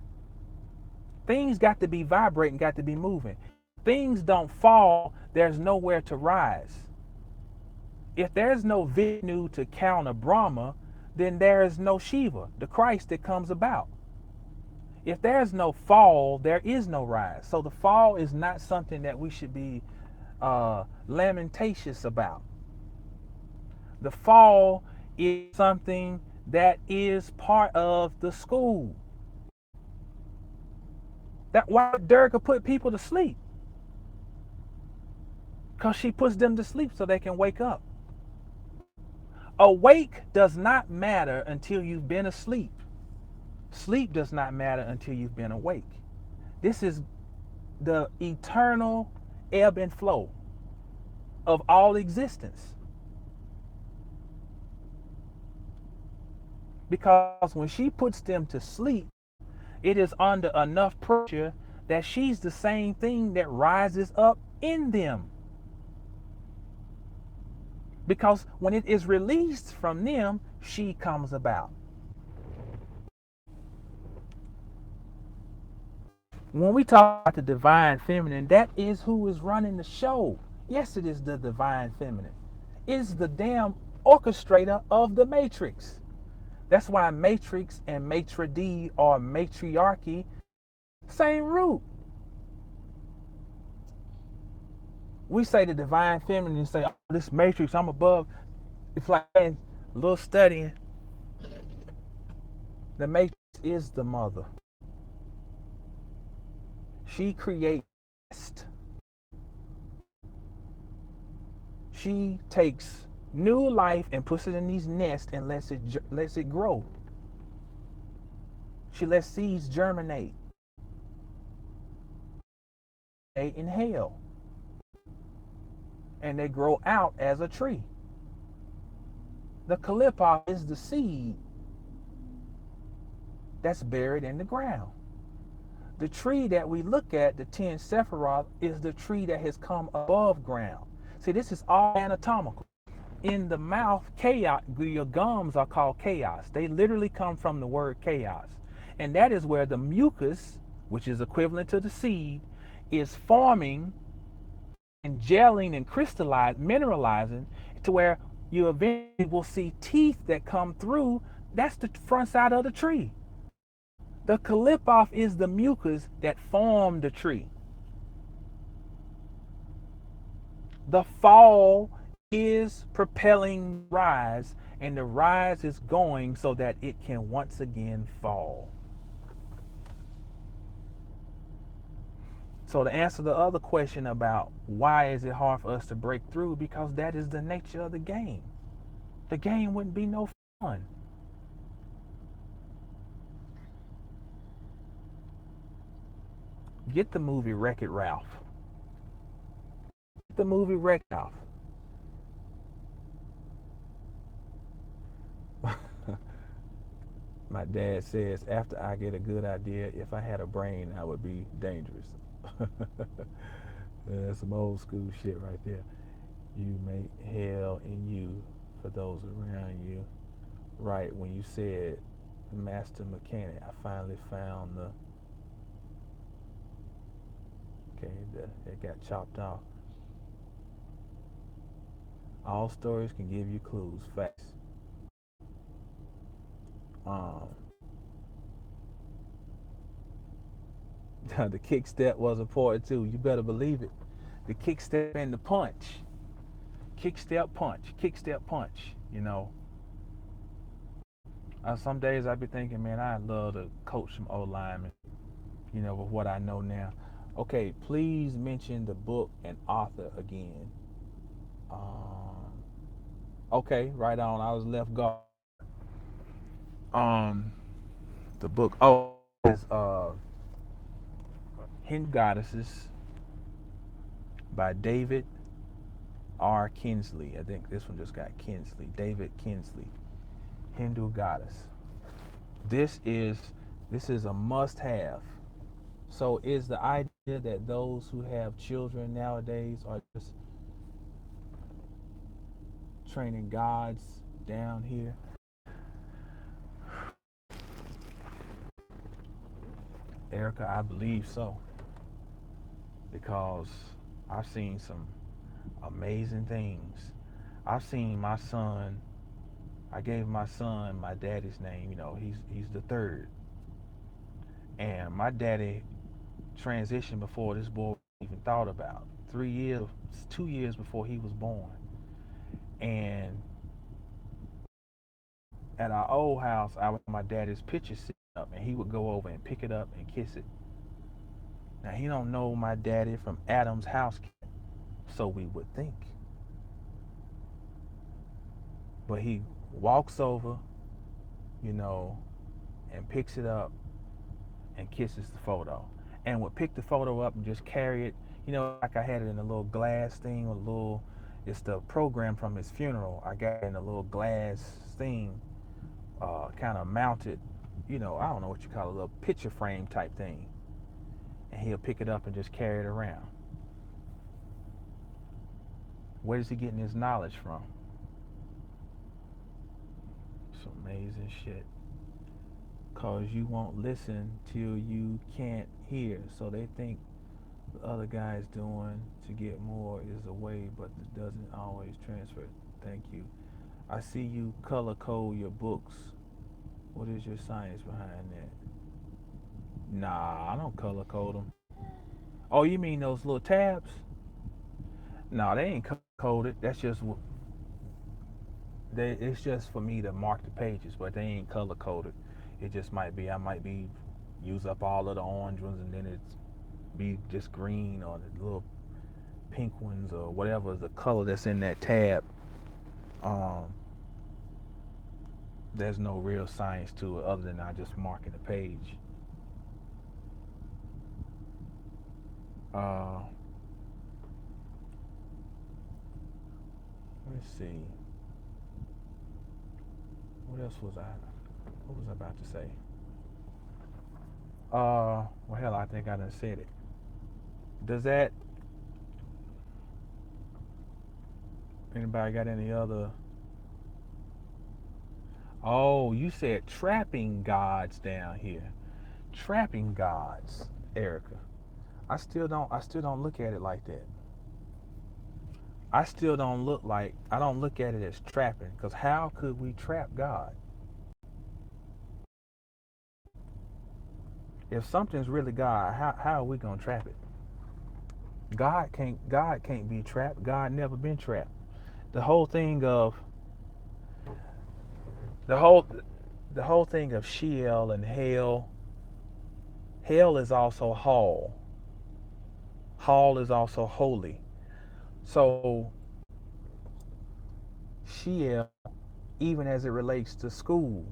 A: Things got to be vibrating, got to be moving. Things don't fall, there's nowhere to rise. If there's no Vishnu to counter Brahma, then there is no Shiva, the Christ that comes about. If there's no fall, there is no rise. So the fall is not something that we should be lamentatious about. The fall is something that is part of the school. That's why Durga put people to sleep. Because she puts them to sleep so they can wake up. Awake does not matter until you've been asleep. Sleep does not matter until you've been awake. This is the eternal ebb and flow of all existence. Because when she puts them to sleep, it is under enough pressure that she's the same thing that rises up in them. Because when it is released from them, she comes about. When we talk about the divine feminine, that is who is running the show. Yes, it is the divine feminine. It's the damn orchestrator of the matrix. That's why matrix and maitre d or matriarchy, same root. We say the divine feminine and say, oh, this matrix, I'm above. It's like a little studying. The matrix is the mother. She creates. She takes new life and puts it in these nests and lets it grow. She lets seeds germinate. They inhale. And they grow out as a tree. The Kalipah is the seed that's buried in the ground. The tree that we look at, the 10 Sephiroth, is the tree that has come above ground. See, this is all anatomical. In the mouth, chaos, your gums are called chaos. They literally come from the word chaos. And that is where the mucus, which is equivalent to the seed, is forming and gelling and crystallizing, mineralizing, to where you eventually will see teeth that come through. That's the front side of the tree. The Kalipah is the mucus that formed the tree. The fall is propelling rise, and the rise is going so that it can once again fall. So to answer the other question about why is it hard for us to break through, because that is the nature of the game. The game wouldn't be no fun. Get the movie Wreck-It Ralph. Get the movie Wreck-It Ralph. My dad says, after I get a good idea, if I had a brain, I would be dangerous. That's some old school shit right there. You make hell in you for those around you. Right, when you said master mechanic, I finally found the... Okay, it got chopped off. All stories can give you clues, facts. The kick step was important too. You better believe it. The kick step and the punch. Kick step punch. Kick step punch. You know. Some days I be thinking, man, I'd love to coach some old linemen. You know, with what I know now. Okay, please mention the book and author again. Okay, right on. I was left guard. The book is Hindu Goddesses by David R. Kinsley. I think this one just got Kinsley. David Kinsley. Hindu Goddess. This is a must-have. So is the idea that those who have children nowadays are just training gods down here? Erica, I believe so. Because I've seen some amazing things. I've seen my son, I gave my son my daddy's name, he's the third. And my daddy transitioned before this boy even thought about. 3 years, 2 years before he was born. And at our old house, I would have my daddy's picture sitting up, and he would go over and pick it up and kiss it. Now he don't know my daddy from Adam's house, so we would think. But he walks over, and picks it up and kisses the photo. And would pick the photo up and just carry it, like I had it in a little glass thing, it's the program from his funeral. I got it in a little glass thing, kind of mounted, I don't know what you call it, a little picture frame type thing. And he'll pick it up and just carry it around. Where is he getting his knowledge from? It's amazing shit. Cause you won't listen till you can't hear. So they think the other guy's doing to get more is a way, but it doesn't always transfer. Thank you. I see you color code your books. What is your science behind that? Nah, I don't color code them. Oh, you mean those little tabs? Nah, they ain't coded. That's just it's just for me to mark the pages, but they ain't color coded. It just might be I might be use up all of the orange ones and then it's be just green, or the little pink ones, or whatever the color that's in that tab. Um, there's no real science to it other than I just marking the page. Let's see. What else was I? What was I about to say? Well, hell, I think I done said it. Does that? Anybody got any other? Oh, you said trapping gods down here. Trapping gods, Erica. I still don't look at it like that. I still don't look like I don't look at it as trapping, because how could we trap God? If something's really God, how are we gonna trap it? God can't be trapped. God never been trapped. The whole thing of the whole the whole thing of Sheol and hell. Hell is also Hall. Hall is also holy. So Sheol, even as it relates to school,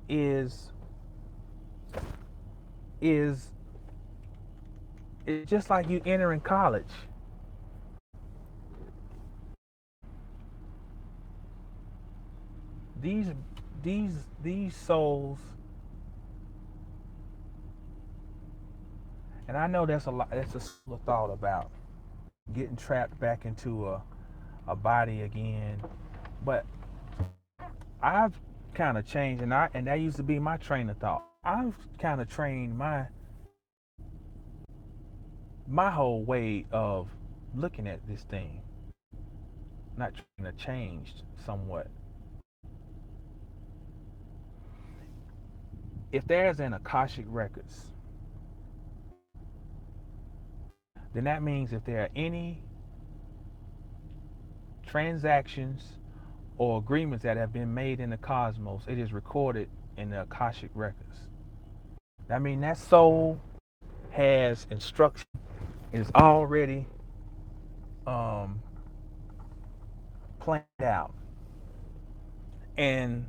A: is is it's just like you entering college. These these souls, and I know that's a lot. That's a school of thought about getting trapped back into a body again. But I've kind of changed, and that used to be my train of thought. I've kind of trained my whole way of looking at this thing, not trying to change somewhat. If there's an Akashic records, then that means if there are any transactions or agreements that have been made in the cosmos, it is recorded in the Akashic records. That means that soul has instruction, is already um, planned out, and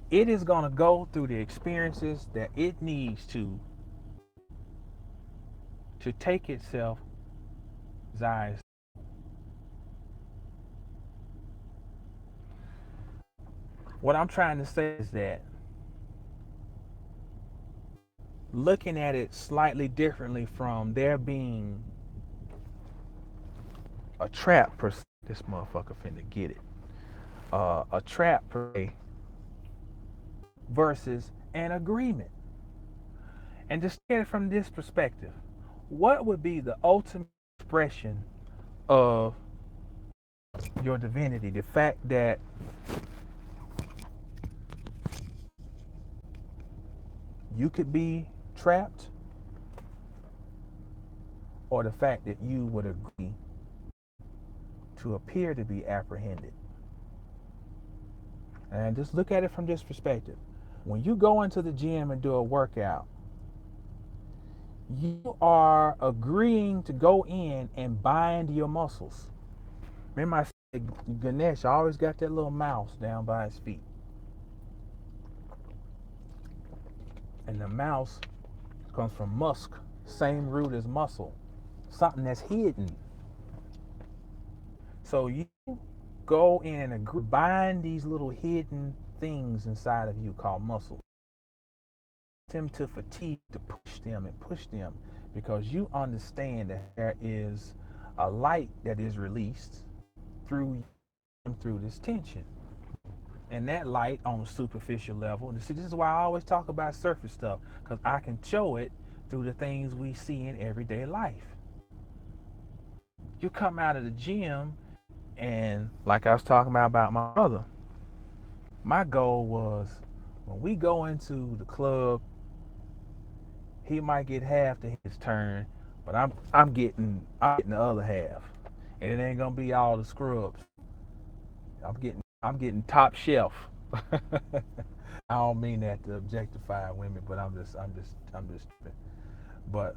A: it is going to go through the experiences that it needs to take itself Zion. What I'm trying to say is that looking at it slightly differently from there being a trap per se, this motherfucker finna get it. A trap per se versus an agreement. And just look at it from this perspective. What would be the ultimate expression of your divinity? The fact that you could be trapped, or the fact that you would agree to appear to be apprehended. And just look at it from this perspective. When you go into the gym and do a workout, you are agreeing to go in and bind your muscles. Remember I said Ganesh always got that little mouse down by his feet. And the mouse comes from musk, same root as muscle, something that's hidden. So you go in and bind these little hidden things inside of you called muscles. Them to fatigue, to push them because you understand that there is a light that is released through this tension. And that light on a superficial level, and see, this is why I always talk about surface stuff, because I can show it through the things we see in everyday life. You come out of the gym, and like I was talking about my brother, my goal was when we go into the club, he might get half to his turn, but I'm getting the other half, and it ain't gonna be all the scrubs. I'm getting top shelf. I don't mean that to objectify women, but I'm just but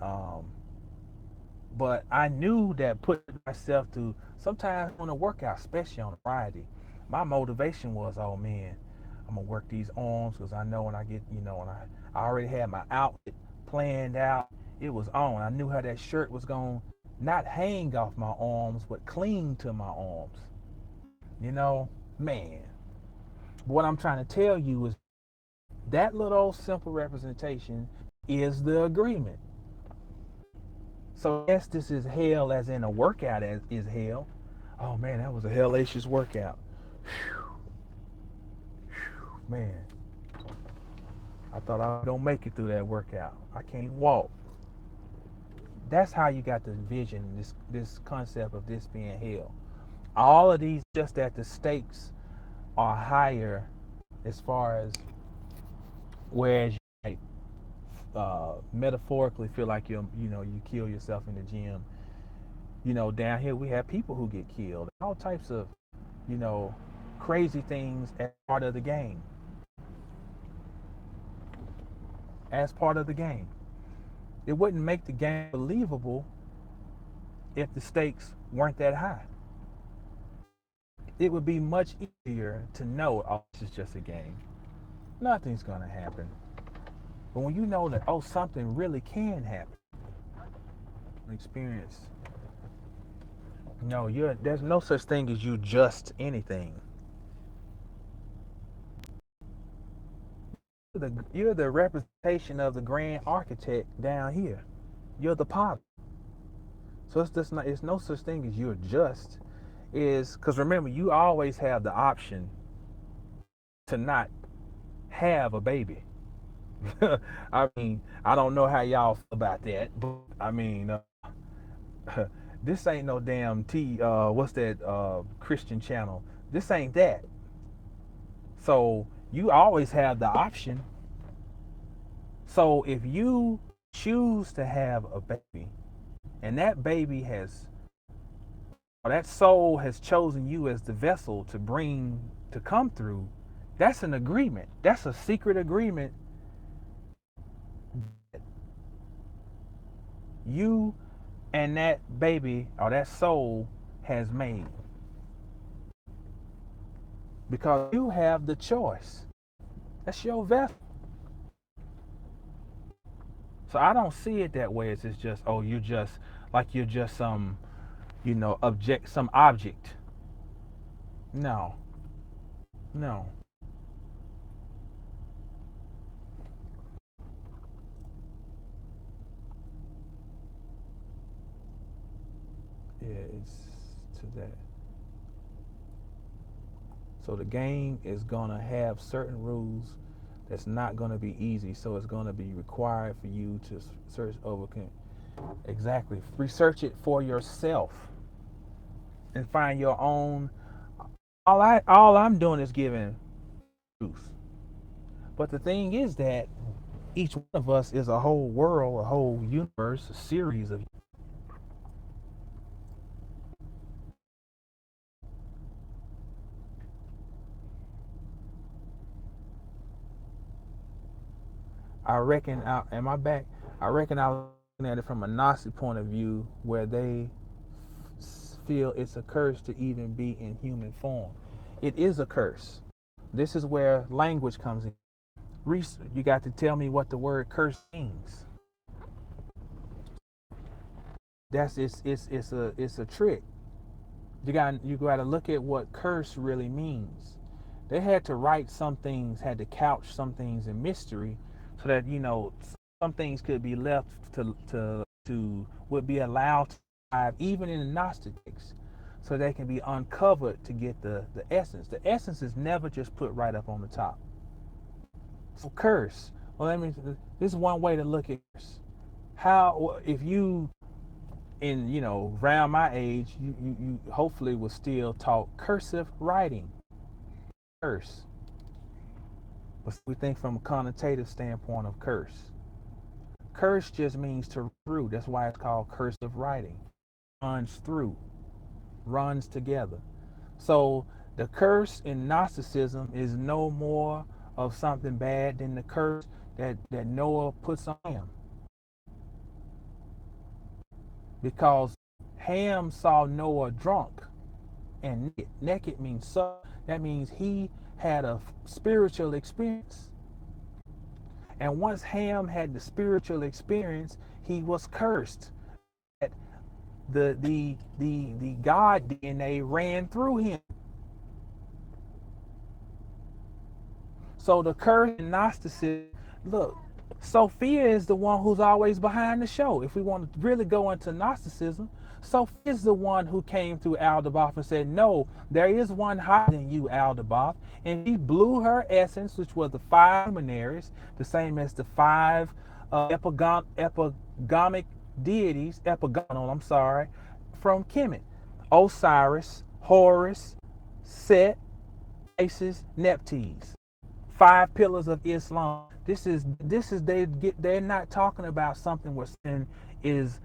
A: but I knew that putting myself to sometimes on a workout, especially on a Friday, my motivation was, oh man, I'm gonna work these arms because I know when I get, when I already had my outfit planned out. It was on. I knew how that shirt was gonna not hang off my arms, but cling to my arms. Man. What I'm trying to tell you is that little simple representation is the agreement. So yes, this is hell as in a workout as is hell. Oh man, that was a hellacious workout. Whew. Whew, man. I thought I was gonna make it through that workout. I can't walk. That's how you got to envision this concept of this being hell. All of these, just that the stakes are higher as far as whereas you metaphorically feel like you kill yourself in the gym. Down here we have people who get killed. All types of, crazy things as part of the game. As part of the game. It wouldn't make the game believable if the stakes weren't that high. It would be much easier to know, oh, this is just a game. Nothing's gonna happen. But when you know that, oh, something really can happen, experience. No, there's no such thing as you just anything. You're the representation of the grand architect down here. You're the potter. So it's no such thing as you're just. Is because remember, you always have the option to not have a baby. I mean, I don't know how y'all feel about that, but I mean, this ain't no damn what's that Christian channel? This ain't that. So you always have the option. So if you choose to have a baby, and that baby that soul has chosen you as the vessel to come through, that's an agreement. That's a secret agreement. You and that baby or that soul has made. Because you have the choice. That's your vessel. So I don't see it that way. It's just, oh, you're just some, some object. No, no. Yeah, it's to that. So the game is gonna have certain rules that's not gonna be easy. So it's gonna be required for you to search overcome. Exactly. Research it for yourself and find your own. All I'm doing is giving truth. But the thing is that each one of us is a whole world, a whole universe, a series of. I reckon. Am I back? I reckon I was looking at it from a Gnostic point of view, where they feel it's a curse to even be in human form. It is a curse. This is where language comes in. You got to tell me what the word curse means. It's a trick. You got to look at what curse really means. They had to write some things, had to couch some things in mystery, so that some things could be left to would be allowed to survive even in the Gnostic texts, so they can be uncovered to get the essence. The essence is never just put right up on the top. So curse. Well, this is one way to look at curse. How if you around my age, you hopefully was still taught cursive writing. Curse. But we think from a connotative standpoint of curse. Curse just means to run through. That's why it's called cursive writing. Runs through, runs together. So the curse in Gnosticism is no more of something bad than the curse that Noah puts on him. Because Ham saw Noah drunk and naked. Naked means so. That means he had a spiritual experience. And once Ham had the spiritual experience, he was cursed. The God DNA ran through him. So the curse in Gnosticism, look, Sophia is the one who's always behind the show. If we want to really go into Gnosticism, Sophia is the one who came through Aldebaoth and said, no, there is one higher than you, Aldebaoth. And she blew her essence, which was the 5 luminaries, the same as the 5 epigamic deities, from Kemet. Osiris, Horus, Set, Isis, Nephthys. 5 pillars of Islam. They're not talking about something where sin is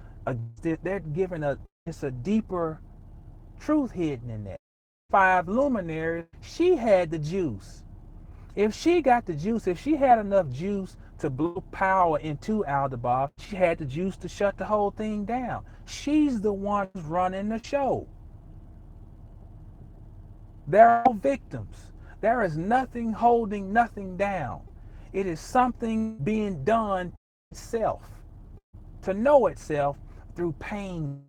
A: they're giving it's a deeper truth hidden in that. 5 luminaries, she had the juice. If she got the juice, if she had enough juice to blow power into Aldebaoth, she had the juice to shut the whole thing down. She's the one who's running the show. They're all victims. There is nothing holding nothing down. It is something being done to itself, to know itself through pain.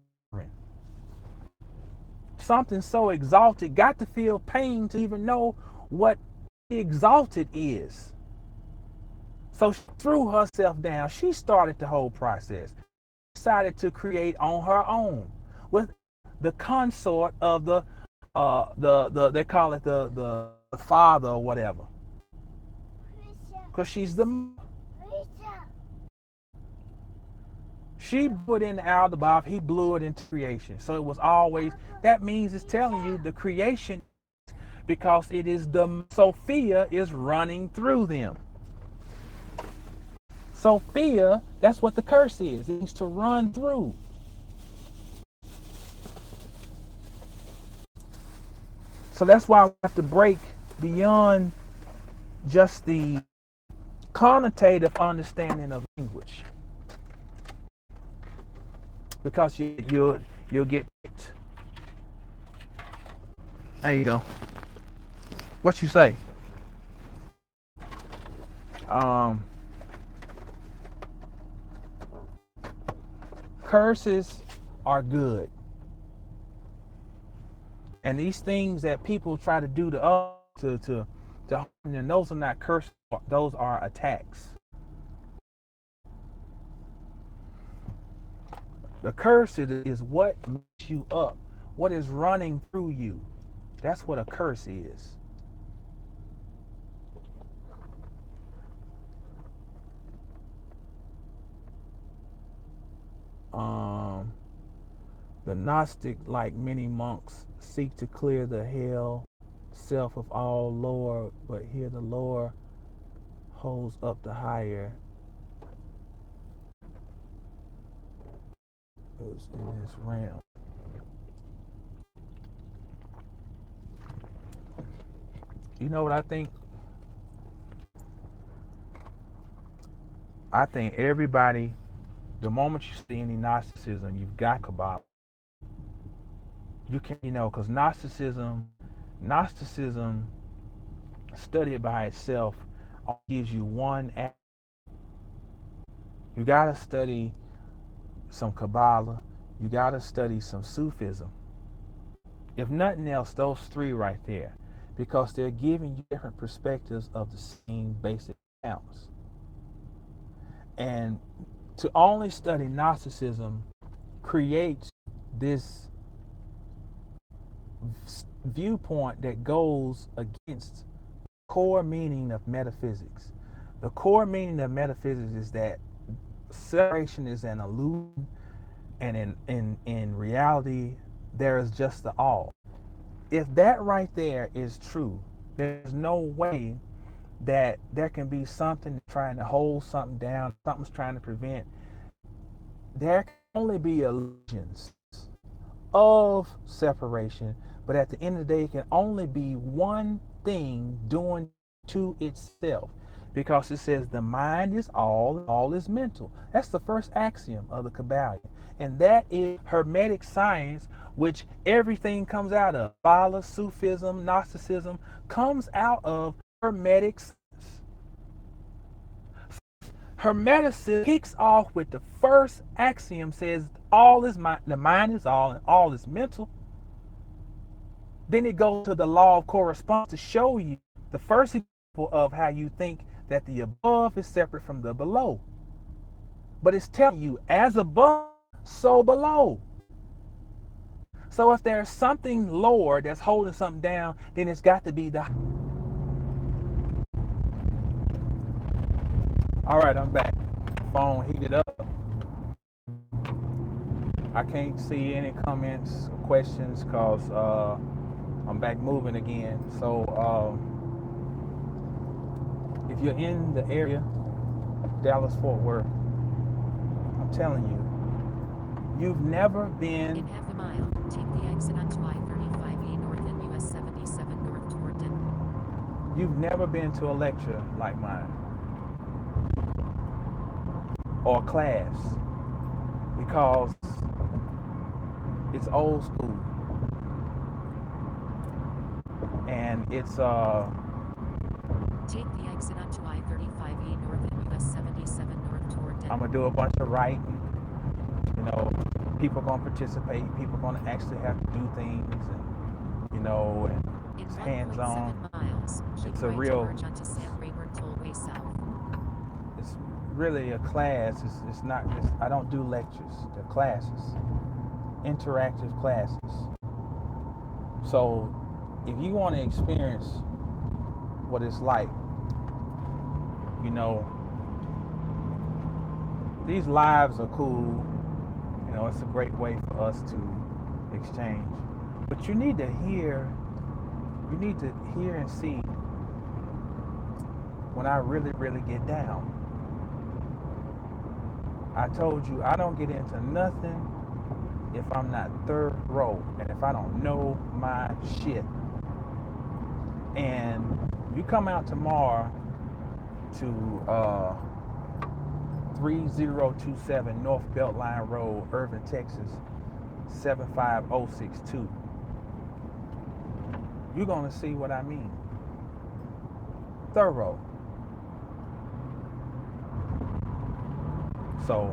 A: Something so exalted got to feel pain to even know what exalted is. So she threw herself down. She started the whole process. Decided to create on her own with the consort of the they call it the father or whatever, because she's the. She put in Aldebaoth, he blew it into creation. So it was always, that means it's telling you the creation, because it is the Sophia is running through them. Sophia, that's what the curse is. It means to run through. So that's why we have to break beyond just the connotative understanding of language, because you'll get it. There you go. What you say? Um, Curses are good, and these things that people try to do to us to harm them, those are not curses. Those are attacks. The curse is what makes you up, what is running through you. That's what a curse is. Um, the Gnostic, like many monks, seek to clear the hell self of all lower, but here the lower holds up the higher. It's in this realm. You know what I think? I think everybody, the moment you see any Gnosticism, you've got Kabbalah. You can, because Gnosticism, studied by itself, gives you one. You gotta study some Kabbalah. You gotta study some Sufism. If nothing else, those three right there, because they're giving you different perspectives of the same basic accounts. And to only study Gnosticism creates this viewpoint that goes against the core meaning of metaphysics. The core meaning of metaphysics is that separation is an illusion, and in reality there is just the all. If that right there is true, there's no way that there can be something trying to hold something down, something's trying to prevent. There can only be illusions of separation, but at the end of the day, it can only be one thing doing to itself, because it says the mind is all is mental. That's the first axiom of the Kabbalion, and that is Hermetic science, which everything comes out of. Kabbalah, Sufism, Gnosticism comes out of Hermetic science. Hermeticism kicks off with the first axiom, says all is mind, the mind is all, and all is mental. Then it goes to the law of correspondence to show you the first example of how you think that the above is separate from the below. But it's telling you, as above, so below. So if there's something lower that's holding something down, then it's got to be the. All right, I'm back. Phone heated up. I can't see any comments or questions because I'm back moving again. So if you're in the area, Dallas, Fort Worth, I'm telling you, you've never been.
B: In half a mile, take the exit onto I-35E North and US 77 North toward Denton.
A: You've never been to a lecture like mine or a class, because it's old school and it's
B: Take the exit onto I-35E North and US 77 North toward Denton.
A: I'm gonna do a bunch of writing. People are gonna participate. People are gonna actually have to do things, and and it's hands-on. It's a real. It's really a class. It's not. I don't do lectures. They're classes, interactive classes. So, if you want to experience what it's like, these lives are cool. It's a great way for us to exchange. But you need to hear and see when I really, really get down. I told you, I don't get into nothing if I'm not thorough and if I don't know my shit. And you come out tomorrow to 3027 North Beltline Road, Irving, Texas, 75062. You're going to see what I mean. Thorough. So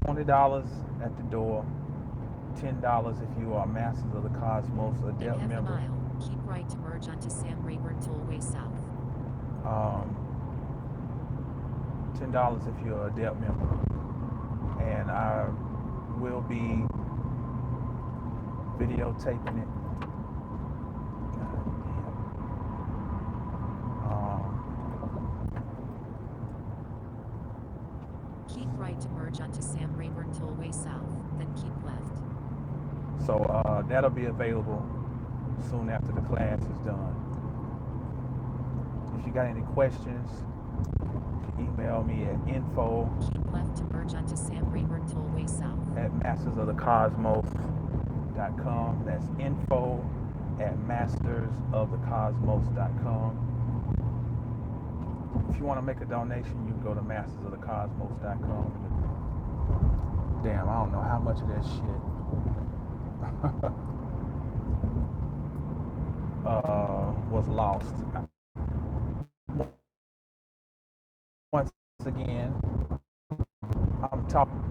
A: $20 at the door, $10 if you are Masters of the Cosmos
B: In
A: Adept
B: half a
A: member.
B: mile, keep right to merge onto Sam Rayburn Tollway South.
A: $10 if you're an Adept member. And I will be videotaping it.
B: Keep right to merge onto Sam Rayburn Tollway South, then keep left.
A: So that'll be available soon after the class is done. If you got any questions, email me at info
B: Keep left to merge onto Sam Rayburn Tollway South.
A: at mastersofthecosmos.com. That's info at mastersofthecosmos.com. If you want to make a donation, you can go to mastersofthecosmos.com. Damn, I don't know how much of that shit was lost. Once again, I'm talking